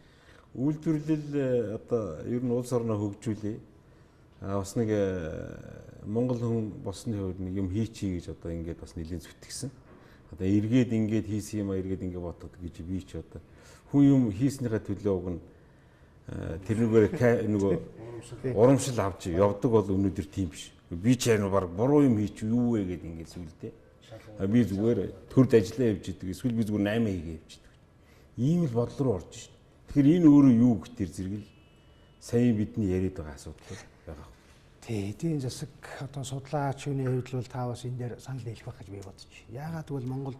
Үйлдвэрлэл одоо ер нь улс орноо хөгжүүлээ. Бас нэг Монгол хүн босны хувьд нэг юм хийчихье гэж одоо ингээд бас нэлийн зүтгэсэн. Одоо эргээд ингээд хийсэн юм а эргээд ингээд ботод гэж би ч одоо хүн юм хийснийхээ төлөө уг нь тэрнүүгээр нөгөө урамшил авч явдаг бол өнөөдөр тийм биш. Би ч яг баг буруу юм хийчих юу вэ гэдэг ингээд сүлдээ. Би зүгээр төрд ажиллаа явж идэг. Эсвэл би зүгээр 8 хийгээ явж идэг. Ийм л бодол руу орж шин. Тэгэхээр энэ өөрөө юу гэхтэр зэрэг л сая бидний яриад байгаа асуудал байгаа.
Тий, эдийн засаг одоо судлаач хүний хувьд бол та бас энэ дээр санал нийлэх байх гэж би бодож байна. Яагаад гэвэл Монгол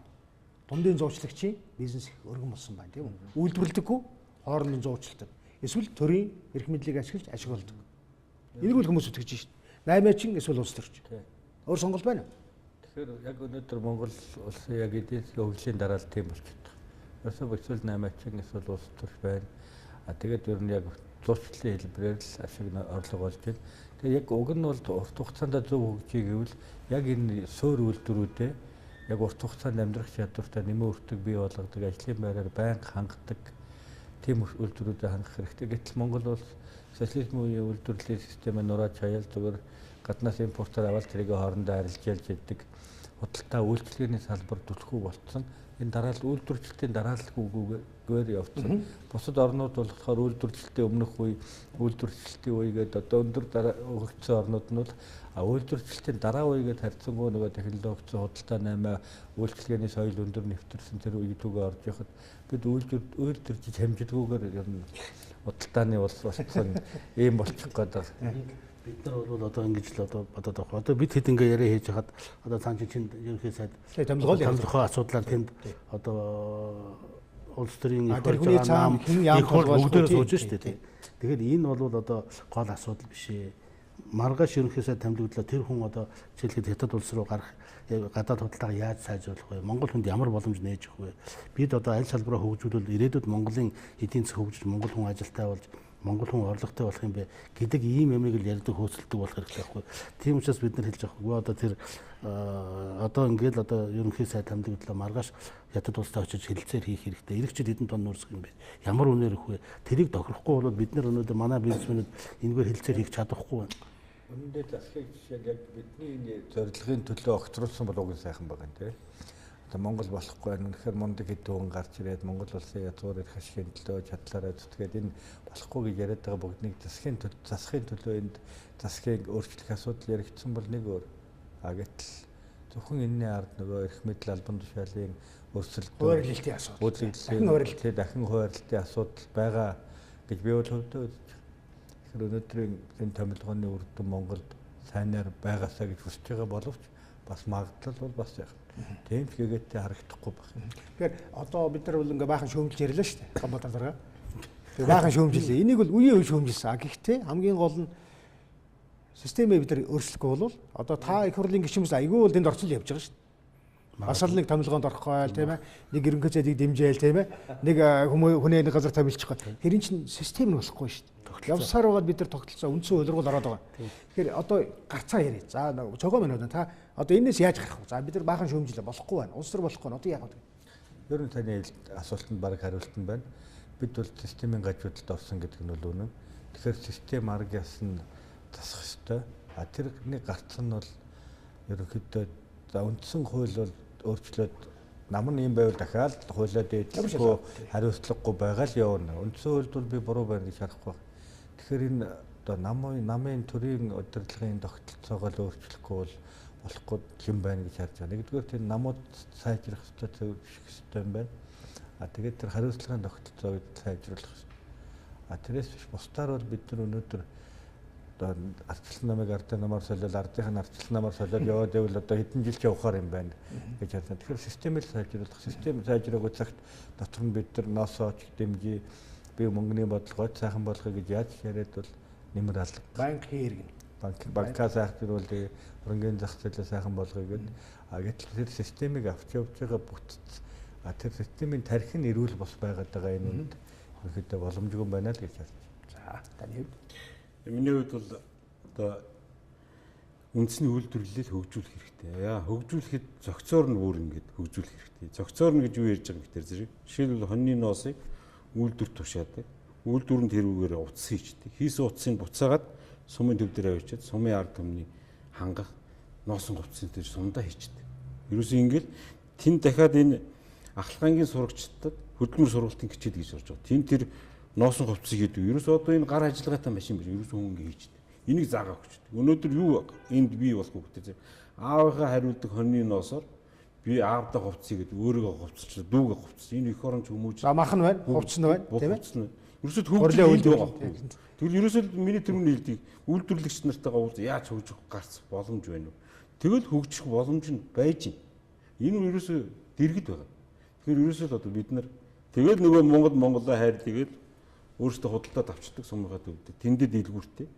дундын зуучлагчийн бизнес их өргөн болсон байна тийм үү? Үйлдвэрлэдэггүй хоорондын зуучилдаг. Эсвэл төрийн эрх мэдлийг ашиглаж ашигладаг. Энийг л хүмүүс үтгэж шин. 8-чин эсвэл улс төрч. Өөр сонголт байна уу?
Тэгэхээр яг өнөөдөр Монгол улсын яг эдийн засгийн хөгжлийн дараа л тийм болчиход байна. Ерөөсөө бочвол 8-чин эсвэл улс төрч байна. Тэгээд ер нь яг зурчлалын хэлбэрээр л ашиг орлого болж байна. Тэгээ яг уг нь бол урт хугацаанд зөв хөгжиж гэвэл яг энэ суур үйлдвэрүүдээ яг урт хугацаанд амьдрах чадвартай нэмэн өртөг бий болгодог, ажлын байраар байнга хангадаг тийм үйлдвэрүүдэд хангах хэрэгтэй. Гэтэл Монгол бол социализмын үеийн үйлдвэрлэлийн системээ нураад чаяал зүгээр гаднаас импортоор аваад тэрийг хоорондоо арилж ялж яддаг худалдаа үйлчлэгээний салбар түлхүү болцсон. Энэ дараалал үйлдвэрчлэлтийн дараалалгүйгээр явцсан. Бусад орнууд болохоор үйлдвэрчлэлтийн өмнөх үе, үйлдвэрчлэлтийн үе гэдэг одоо өндөр хөгжсөн орнууд нь бол үйлдвэрчлэлтийн дараа үегээд харьцангуй нөгөө технологийн худалдаа 8 үйлчлэгээний соёл өндөр нэвтэрсэн тэр үеийнхээ орж явахад бид үйлдвэрчилж хэмждэггүйгээр ер нь худалдааны болсон ийм болчих гээд байна.
Бид нар бол одоо ингэж л одоо бодоод байгаа. Одоо бид хэд ингээ яриа хийж хахад одоо цаан чинь ерөнхий сайд томилгоо асуудлаар тэнд одоо улс төрийн их
хүний цаана хэн яам
бүгдээр сууж штэ. Тэгэхээр энэ бол одоо гол асуудал биш ээ. Маргааш ерөнхий сайд томилогдлоо тэр хүн одоо жишээлбэл хятад улс руу гарах гадаад худалдаага яаж сайжруулах вэ? Монгол хүнд ямар боломж нээж өгөх вэ? Бид одоо аль салбараа хөгжүүлвэл ирээдүйд Монголын эдийн засаг хөгжиж Монгол хүн ажилтай болж Монгол хүн орлоготой болох юм бэ гэдэг ийм ямиг л ярьдаг хөөцөлдөг болох хэрэгтэй байхгүй. Тийм учраас бид нар хэлж байгаа. Одоо тэр одоо ингээл одоо ерөнхий сайд томилогдлоо маргааш хятад улстай очиж хэлэлцээр хийх хэрэгтэй. Иргэчид хэдэн тонн нүүрсэх юм бэ? Ямар үнээр өгөх вэ? Тэрийг тохирохгүй бол бид нар өнөөдөр манай бизнесмэнүүд энэгээр хэлэлцээр хийх чадахгүй байна.
Үнэндээ засгийн жишээл яг бидний энэ зорилгын төлөө огцруулсан бол уг сайхан байгаа юм тийм. Одоо Монгол болохгүй байна. Үнэхээр мундаг хэдэн хүн гарч ирээд Монгол улсын язгуур эрх ашигын төлөө чадлаараа зүтгээд энэ болохгүй гэж яриад байгаа бүгднийг засахын төлөө энд засгийг өөрчлөх асуудал яригдсан бол нэг өөр. Гэтэл зөвхөн энэний ард нөгөө эрх мэдэл албан тушаалын өрсөлдөө
хуваарлтын асуудал.
Дахин хуваарлтын асуудал байгаа гэж би бол хөвдөө үзэж байна. Тэгэхээр өнөөдрийн энэ томилгооны үр дүн Монголд сайнаар байгаасаа гэж хүсэж байгаа боловч бас магадлал бол бас яг тийм ч гэгээтэй харагдахгүй байна.
Тэгэхээр одоо бид нар бол ингээ баахан шөөмжилж ярьлаа шүү дээ. Гомбо дарга. Тэгээ баахан шөөмжилээ. Энийг бол үеийн үе шөөмжилсэн. Гэхдээ хамгийн гол нь системээ бид нар өөрчлөхгүй бол одоо та их хурлын гишүүнээс айгүй бол энд орцол явж байгаа шүү дээ. Бас л нэг томилгоонд орохгүй байл тийм ээ. Нэг ерөнхий сайдыг дэмжээл тийм ээ. Нэг хүнээ нэг газар томилчих гоо. Хэрин чин систем нь болохгүй шүү дээ. Явсаар байгаад бид нар тогтолцоо үндсэн хуулиур ороод байгаа. Тэгэхээр одоо гарцаа яриа. За цогоо минь та одоо энэс яаж гарах вэ? За бид нар баахан шөөмжилээ болохгүй байна. Улс төр болохгүй. Одоо яах вэ?
Ер нь таны асуултанд баг хариулт нь байна. Бид бол системийн гажуудалд орсон гэдэг нь бол үнэн. Тэгэхээр систем аргаас нь засах ёстой. Тэрний гарцсан нь бол ерөнхийдөө за үндсэн хууль бол өөрчлөөд нам нь юм байвал дахиад хуулиа дээдлэхгүй хариуцлагагүй байгаа л явна. Үндсэн хуульд бол би буруу байна гэж харахгүй. Тэгэхээр энэ одоо намын төрийн удирдлагын тогтолцоогоо л өөрчлөхгүй бол болохгүй юм байна гэж харж байна. Нэгдүгээр тэр намууд сайжрах ёстой зөвшөөрөх ёстой юм байна. Тэгээд тэр хариуцлагын тогтолцоог сайжруулах ёстой. Тэрээс биш бусдаар бол бид нар өнөөдөр одоо ардчлал намыг ардын намаар солиод ардынх нь ардчлал намаар солиод яваад байвал одоо хэдэн жил ч явахаар юм байна гэж харсан. Тэгэхээр системийг сайжруулах, систем сайжраагүй цагт дотор нь бид нар ноосооч дэмжиж бие мөнгөний бодлогоо сайхан болгоё гэж яаж яриад бол нэмэр алга.
Банк хэрэг.
Банкаа сайхан бол хөрөнгөний зах зээлээ сайхан болгоё гэдэг. Гэтэл тэр системийг авч явж байгаа бүтц тэр системийн тархин эрүүл бос байгаад байгаа энэ үнд ерөөдөө боломжгүй байна л гэж харж.
За таны хувьд
миний хувьд бол одоо үндэсний үйлдвэрлэлийг хөгжүүлэх хэрэгтэй. Хөгжүүлэхэд зохицоор нь өөр ингэж хөгжүүлэх хэрэгтэй. Зохицоор нь гэж юу ярьж байгаа юм гэхээр зэрэг жишээлбэл хоньны ноосыг үйлдвэр тушаадаг. Үйлдвэр нь тэрүүгээр утас хийчдэг. Хийсэн утсыг буцаагаад сумын төв дээр авчиад сумын ард түмний хангах ноосон хувцсын дээр сумдаа хийчдэг. Ерөөсөө ингээл тэн дахиад энэ ахлагангийн сурагчдад хөдөлмөр сургалтын хичээл гэж орж байгаа. Тэн тэр ноосон хувцсыг хийдэг. Ерөөсөө одоо энэ гар ажиллагаатай машин биш. Ерөөсөө хүн ингэ хийчдэг. Энийг заагаа өгчдөг. Өнөөдөр юу энд бий болох вэ гэдэг. Аавынхаа хариулдаг хоньны ноосоор би аавдаа хувцсыг гэдэг өөрийгөө хувцсч дүүгээ хувцс. Энэ их оронч хүмүүж
мах нь байна, хувцс нь байна, тийм ээ.
Ерөөсөө хөгжүүлэлт байгаа. Тэгвэл ерөөсөө миний тэрүүний хэлдэг үйлдвэрлэгч нартайгаа уулз яаж хөгжих гарц боломж байна уу? Тэгвэл хөгжих боломж нь байж байна. Энэ ерөөсөө дэргэд байгаа. Тэгэхээр ерөөсөө л одоо бид нар тэгэл нөгөө Монгол Монголоо хайр тэгэл өөрөөсөө худалдаад авчдаг сумгаа төвдөд. Тэндээ дийлгүүртэй.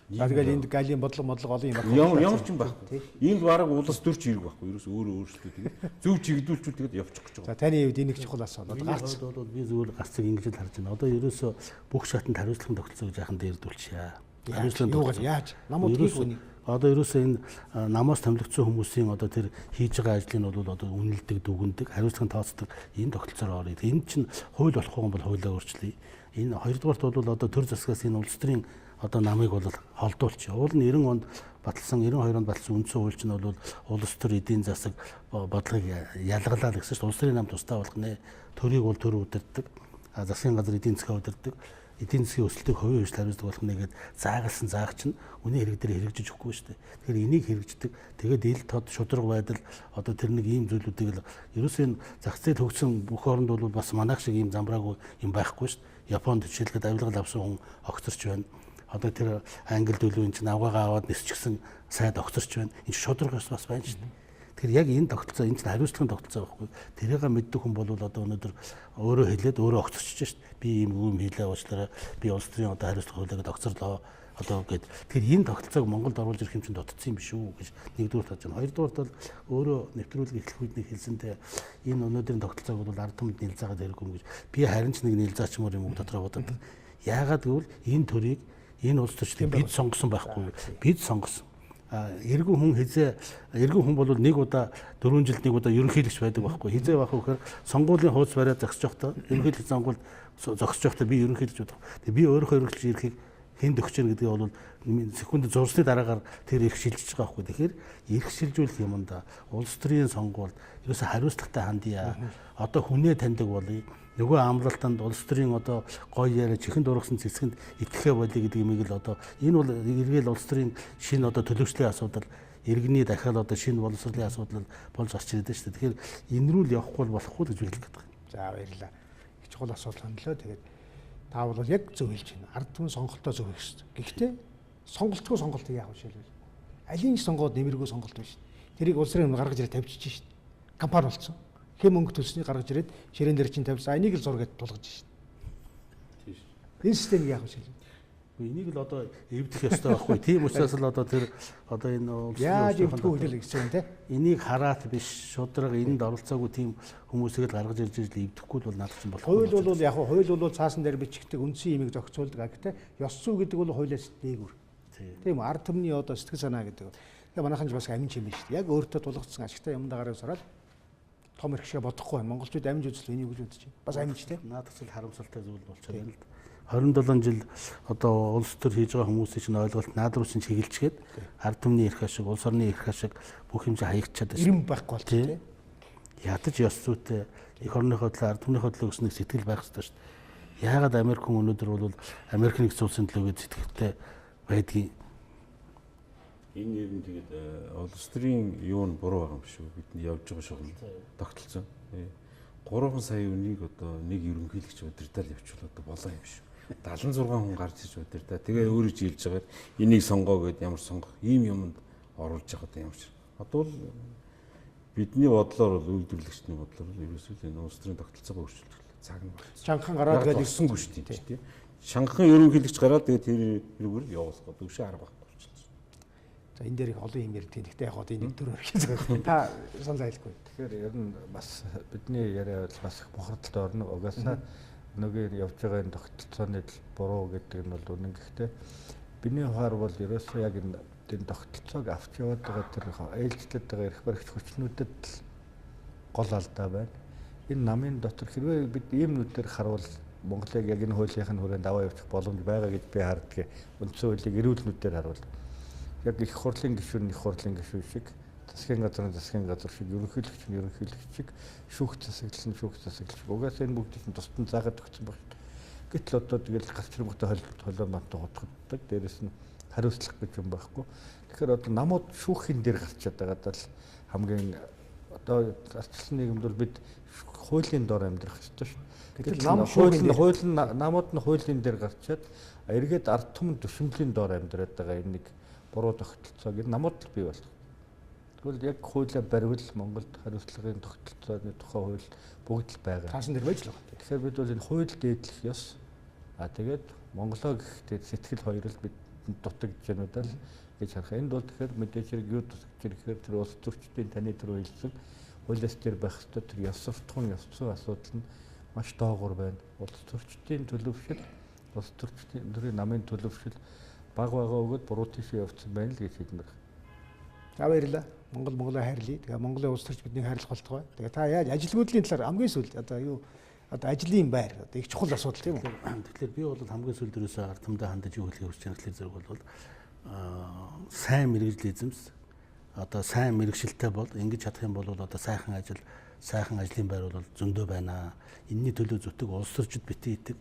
Тэгэл энд галийн бодлого олон юм
байна. Ямар ч юм байхгүй. Энд бараг улс төрч ирэх байхгүй. Ерөөсөө өөрөө өөрсдөө тэгээд зөв чиглүүлчүүл тэгээд явчих гэж байгаа.
За таны хувьд энийг чухал асуудал.
Гарц бол би зөвхөн гарцыг ингэж л харж байна. Одоо ерөөсөө бүх шатанд хариуцлагын тогтолцоог жаахан дээрдүүлчихье.
Хариуцлагын тогтолцоо яаж? Намууд хийх үнийг.
одоо ерөөсөө энэ намаас томилогдсон хүмүүсийн одоо тэр хийж байгаа ажлыг бол одоо үнэлдэг, дүгндэг, хариуцлагын тооцдог энэ тогтолцоор орё. Энэ чинь хууль болохгүй юм бол хуулиа өөрчлөе. Энэ хоёрдугаарт бол одоо төр засгаас энэ улс төрийн одоо намыг бол холдуулчих. Уул нь 90 онд баталсан 92 онд баталсан үндсэн хууль чинь бол улс төр эдийн засаг бодлогыг ялгалаа гэсэн чинь улс төрийн нам тусдаа болох нэ. Төрийг бол төр удирддаг. Засгийн газар эдийн засгаа удирддаг. Эдийн засгийн өсөлтөд хувийн хөгжил хариуцдаг болох нэгээд заагалсан заах чинь үнийн хэрэг дээр хэрэгжиж өгөхгүй шүү дээ. Тэгэхээр энийг хэрэгждэг. Тэгээд ил тод шудраг байдал одоо тэр нэг ийм зүйлүүдийг л ерөөсөө энэ зах зээл хөгжсөн бүх оронд бол бас манайх шиг ийм замбраагүй юм байхгүй шүү дээ. Японд жишээлбэл авилгал авсан хүн огцорч байна. Одоо тэр англи төлөвийн чинь авгаагаа аваад нисчихсэн сайд огцорч байна. Энэ шудрагаас бас байна шүү дээ. Тэгэхээр яг энэ тогтолцоо энэ чинь хариуцлагын тогтолцоо байхгүй. Тэрийг мэддэг хүн бол одоо өнөөдөр өөрөө хэлээд өөрөө огцорчж шүү дээ. Би ийм юм хийлээ уучлаарай. Би улс төрийн одоо хариуцлага хуулиад огцорлоо. Одоо гээд тэгэхээр энэ тогтолцоог Монголд оруулж ирэх юм чинь дутцсан юм биш үү гэж нэгдүгээр таж байна. Хоёрдугаар бол өөрөө нэвтрүүлгийн эхлэх үедний хэлсэнтэй энэ өнөөдрийн тогтолцоог бол ард түмэнд нэлзаагаад хэрэггүй юм гэж би харин ч нэг нэлзаачмаар юм уу дотроо бодод. Яагаад гэвэл энэ төрийг энэ улс төрчдийг бид сонгосон байхгүй. Бид сонгосон. Иргэн хүн бол нэг удаа 4 жилд нэг удаа ерөнхийлөгч байдаг байхгүй. Хизээ байх вөхөр сонгуулийн хуудас бариад зогсож явахдаа ерөнхийлөгч сонгуульд зогсож явахдаа би ерөнхийлөгч бодох. Тэгээ би өөрөө ерөнхийлөгч ирэхийг хэнд өгч гэнэ гэдгийг бол секунд зурсны дараагаар тэр их шилжиж байгаа байхгүй. Тэгэхээр их шилжүүлэх юмда улс төрийн сонгуульд ерөөсө хариуцлагатай хандъя. Одоо хүнээ таньдаг болъё. Нөгөө амралтанд улс төрийн одоо гоё яриа чихэнд ургасан цэцгэнд итгэхэ болъё гэдэг юмыг л одоо энэ бол эргээл улс төрийн шинэ одоо төлөвчлийн асуудал иргэний дахиад одоо шинэ боловсролын асуудал болж гарч ирээд шүү дээ. Тэгэхээр энэ рүү л явахгүй болохгүй гэж хэлэх гэдэг.
За баярлалаа. Их чухал асуудал хөндлөө. Тэгээд та бол яг зөв хэлж байна. Ард түмэн сонголтоо зөв хийх хэрэгтэй. Гэхдээ сонголтгүй сонголтыг яах вэ шилбэл? Алийн сонгоод нэмэргүй сонголт биш. Тэрийг улс төрийн гаргаж ирээд тавьчих шít. Компани болцсон. Хэм мөнгө төлсний гаргаж ирээд ширээн дээр чинь тавьсан. Энийг л зургээд тулгаж шít.
Тийш.
Энэ системийг яах вэ шилбэл?
Энийг л одоо эвдэх ёстой байхгүй. Тийм учраас л одоо тэр одоо энэ улс
яаж эвдэхгүй хэлэл гэсэн юм те.
Энийг хараат биш шудраг энд оролцоогүй тийм хүмүүсийг л гаргаж ирж ижил эвдэхгүй бол наадах юм болох.
Хууль бол яг хууль бол цаасан дээр бичигдэх үндсэн имийг зохицуулдаг. Гэхдээ ёс зүй гэдэг бол хуулиас дээгүүр. Тийм ард түмний одоо сэтгэл санаа гэдэг. Тэгээ манайхан ч бас амин ч юм биш шүү дээ. Яг өөртөө тулгацсан ашигтай юмд гараад сараад том ирхшээ бодохгүй байна. Монголчууд амин үзэл энийг гэж бодож байна. Бас аминч те.
Наадах зүйл харамсалтай зүйл болчиход байна л да. 27 жил одоо улс төр хийж байгаа хүмүүсийн чинь ойлголт наад руу чинь чиглэлчгээд ард түмний эрх ашиг, улс орны эрх ашиг бүх хэмжээ хаягдчаад байна.
Ирэм байхгүй бол тийм.
Ядаж ёс зүйтэй эх орныхоо төлөө ард түмнийхөө төлөө гэсэн нэг сэтгэл байх хэрэгтэй шүү дээ. Яагаад Америк хүн өнөөдөр бол Америк нэгдсэн улсын төлөө гэж сэтгэлтэй байдгийг
энэ нэр нь тэгээд улс төрийн юу нь буруу байгаа юм биш үү? Бидний явж байгаа шугал тогтолцоо. 3 сая үнийг одоо нэг ерөнхийлөгч удирдал явуул одоо болоо юм шүү. 76 хүн гарч иж удирдаа. Тэгээ өөрөө жилж байгаа. Энийг сонгоо гэд ямар сонгох ийм юмд оруулж байгаа юм шиг. Одоо л бидний бодлоор бол үйлдвэрлэгчний бодлоор ерөөсөө энэ улс төрийн тогтолцоогоо өөрчилдөг. Цаг нь болсон.
Чанхан гараад гээд
ирсэнгүй шүү дээ тийм. Шанхан ерөнхийлөгч гараад тэгээд тэр хэрэгээр явуулах өвшөө арга байхгүй болчихсон.
За энэ дээр их олон юм ярьдیں۔ Гэхдээ яг одоо энэ төр өрхий зэрэг та санал айлгүй.
Тэгэхээр ер нь бас бидний яриа бас их бохирдолд орно. Угаасаа нөгөө явж байгаа энэ тогтолцооны буруу гэдэг нь бол үнэн. Гэхдээ бидний хуваар бол ерөөсөө яг энэ тогтолцоог авч яваад байгаа тэр ээлжлээд байгаа эрх баригч хүчнүүдэд л гол алдаа байна. Энэ намын дотор хэрвээ бид ийм нүдээр харуул Монголыг яг энэ хуулийнхын хүрээнд аваа явуучих боломж байгаа гэж би харддаг. Үндсэн хуулийг эрүүл нүдээр харуул. Яг их хурлын гишүүн шиг засгийн газар шиг ерөнхийлөгч шиг шүүх засаглал угаасаа энэ бүгдийг нь тусдан заагаад өгсөн баг. Гэтэл одоо тэгэл гарч ирэнгүүтээ холион бантаа утгадаг. Дээрээс нь хариуцлах гэж юм байхгүй. Тэгэхээр одоо намууд шүүхийн дээр гарчаад байгаад л хамгийн одоо арчилсан нийгэмд бол бид хуулийн дор амьдрах ёстой шүү. Гэтэл намууд нь хуулийн дээр гарчаад эргээд ард түмэн төшөмлийн дор амьдраад байгаа энэ нэг буруу тогтолцоог энэ намууд л бий болох. Тэгвэл яг хуулиа баривал Монголд хариуцлагын тогтолцооны тухай хууль бүгд л байгаа.
Таасан дээр байж л байгаа.
Тэгэхээр бид бол энэ хууль дээдлэх ёс. Тэгээд Монголоо гэхдээ сэтгэл хоёр л бид дутагдж байна удаа л гэж харах. Энд бол тэгэхээр мэдээж хэрэг юу тусагч ирэхээр тэр улс төрчдийн таны төрөө хэлсэн хуулиас дээр байх ёстой тэр ёс суртахуун ёс зүйн асуудал нь маш доогуур байна. Улс төрчдийн төлөвшил, улс төрчдийн төрийн намын төлөвшил баг байгаа өгөөд буруу тийшээ явцсан байна л гэж хэлмээр.
За баярлалаа. Монгол Монголоо хайрлая. Тэгээ Монголын улс төрч бидний хайрлах болтугай. Тэгээ та яаж ажилгүйдлийн талаар хамгийн сүүлд одоо юу одоо ажлын байр одоо их чухал асуудал тийм үү?
Тэгэхээр би бол хамгийн сүүлд ерөөсөө ардамдаа хандаж юу хэлхийг хүсэж байгаа зэрэг бол сайн мэрэгжил эзэмс одоо сайн мэрэгшилтэй бол ингэж чадах юм бол одоо сайхан ажил, сайхан ажлын байр бол зөндөө байна. Энийний төлөө зүтг улс төрчид битгий идэг.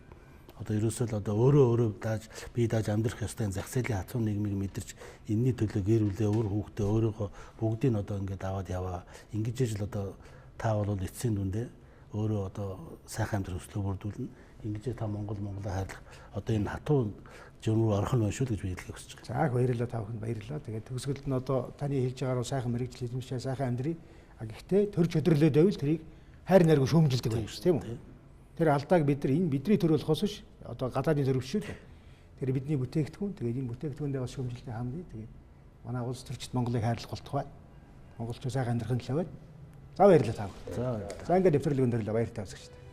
Одоо ерөөсөө л одоо өөрөө дааж амьдрах ёстой зах зээлийн хатуу нийгмийг мэдэрч энэний төлөө гэр бүлээ өөр хүүхдээ өөрийнхөө бүгдийг одоо ингээд аваад яваа. Ингэж ижил одоо та бол эцсийн дүндээ өөрөө одоо сайхан амьдрах өслөө бүрдүүлнэ. Ингэж та Монгол Монголоо хайрлах одоо энэ хатуу журм руу орох нь байна шүү гэж би хэлхийг хүсэж байгаа.
За баярлалаа та бүхэнд баярлалаа. Тэгээд төгсгөлд нь одоо таны хэлж байгаагаар сайхан мэрэгжил эзэмшээ сайхан амьдрий. Гэхдээ төрж өдөрлөөд байвал тэрийг хайр найргүй шүүмжилдэг байх шүү тийм үү? Тэр алдааг бид нар энэ бидний төр болохоос ш одоо гадаадын төр биш шүү дээ. Тэр бидний бүтээгдэхүүн. Тэгээд энэ бүтээгдэхүүндээ бас шүүмжилтийн хамдыг тэгээд манай улс төрчид Монголыг хайрлах болтугай. Монголчууд сайхан амьдрахын төлөө байна. За баярлалаа та бүхэн. За ингээд нэвтрүүлэг өндөрлөө баяр таа үзэгчдээ.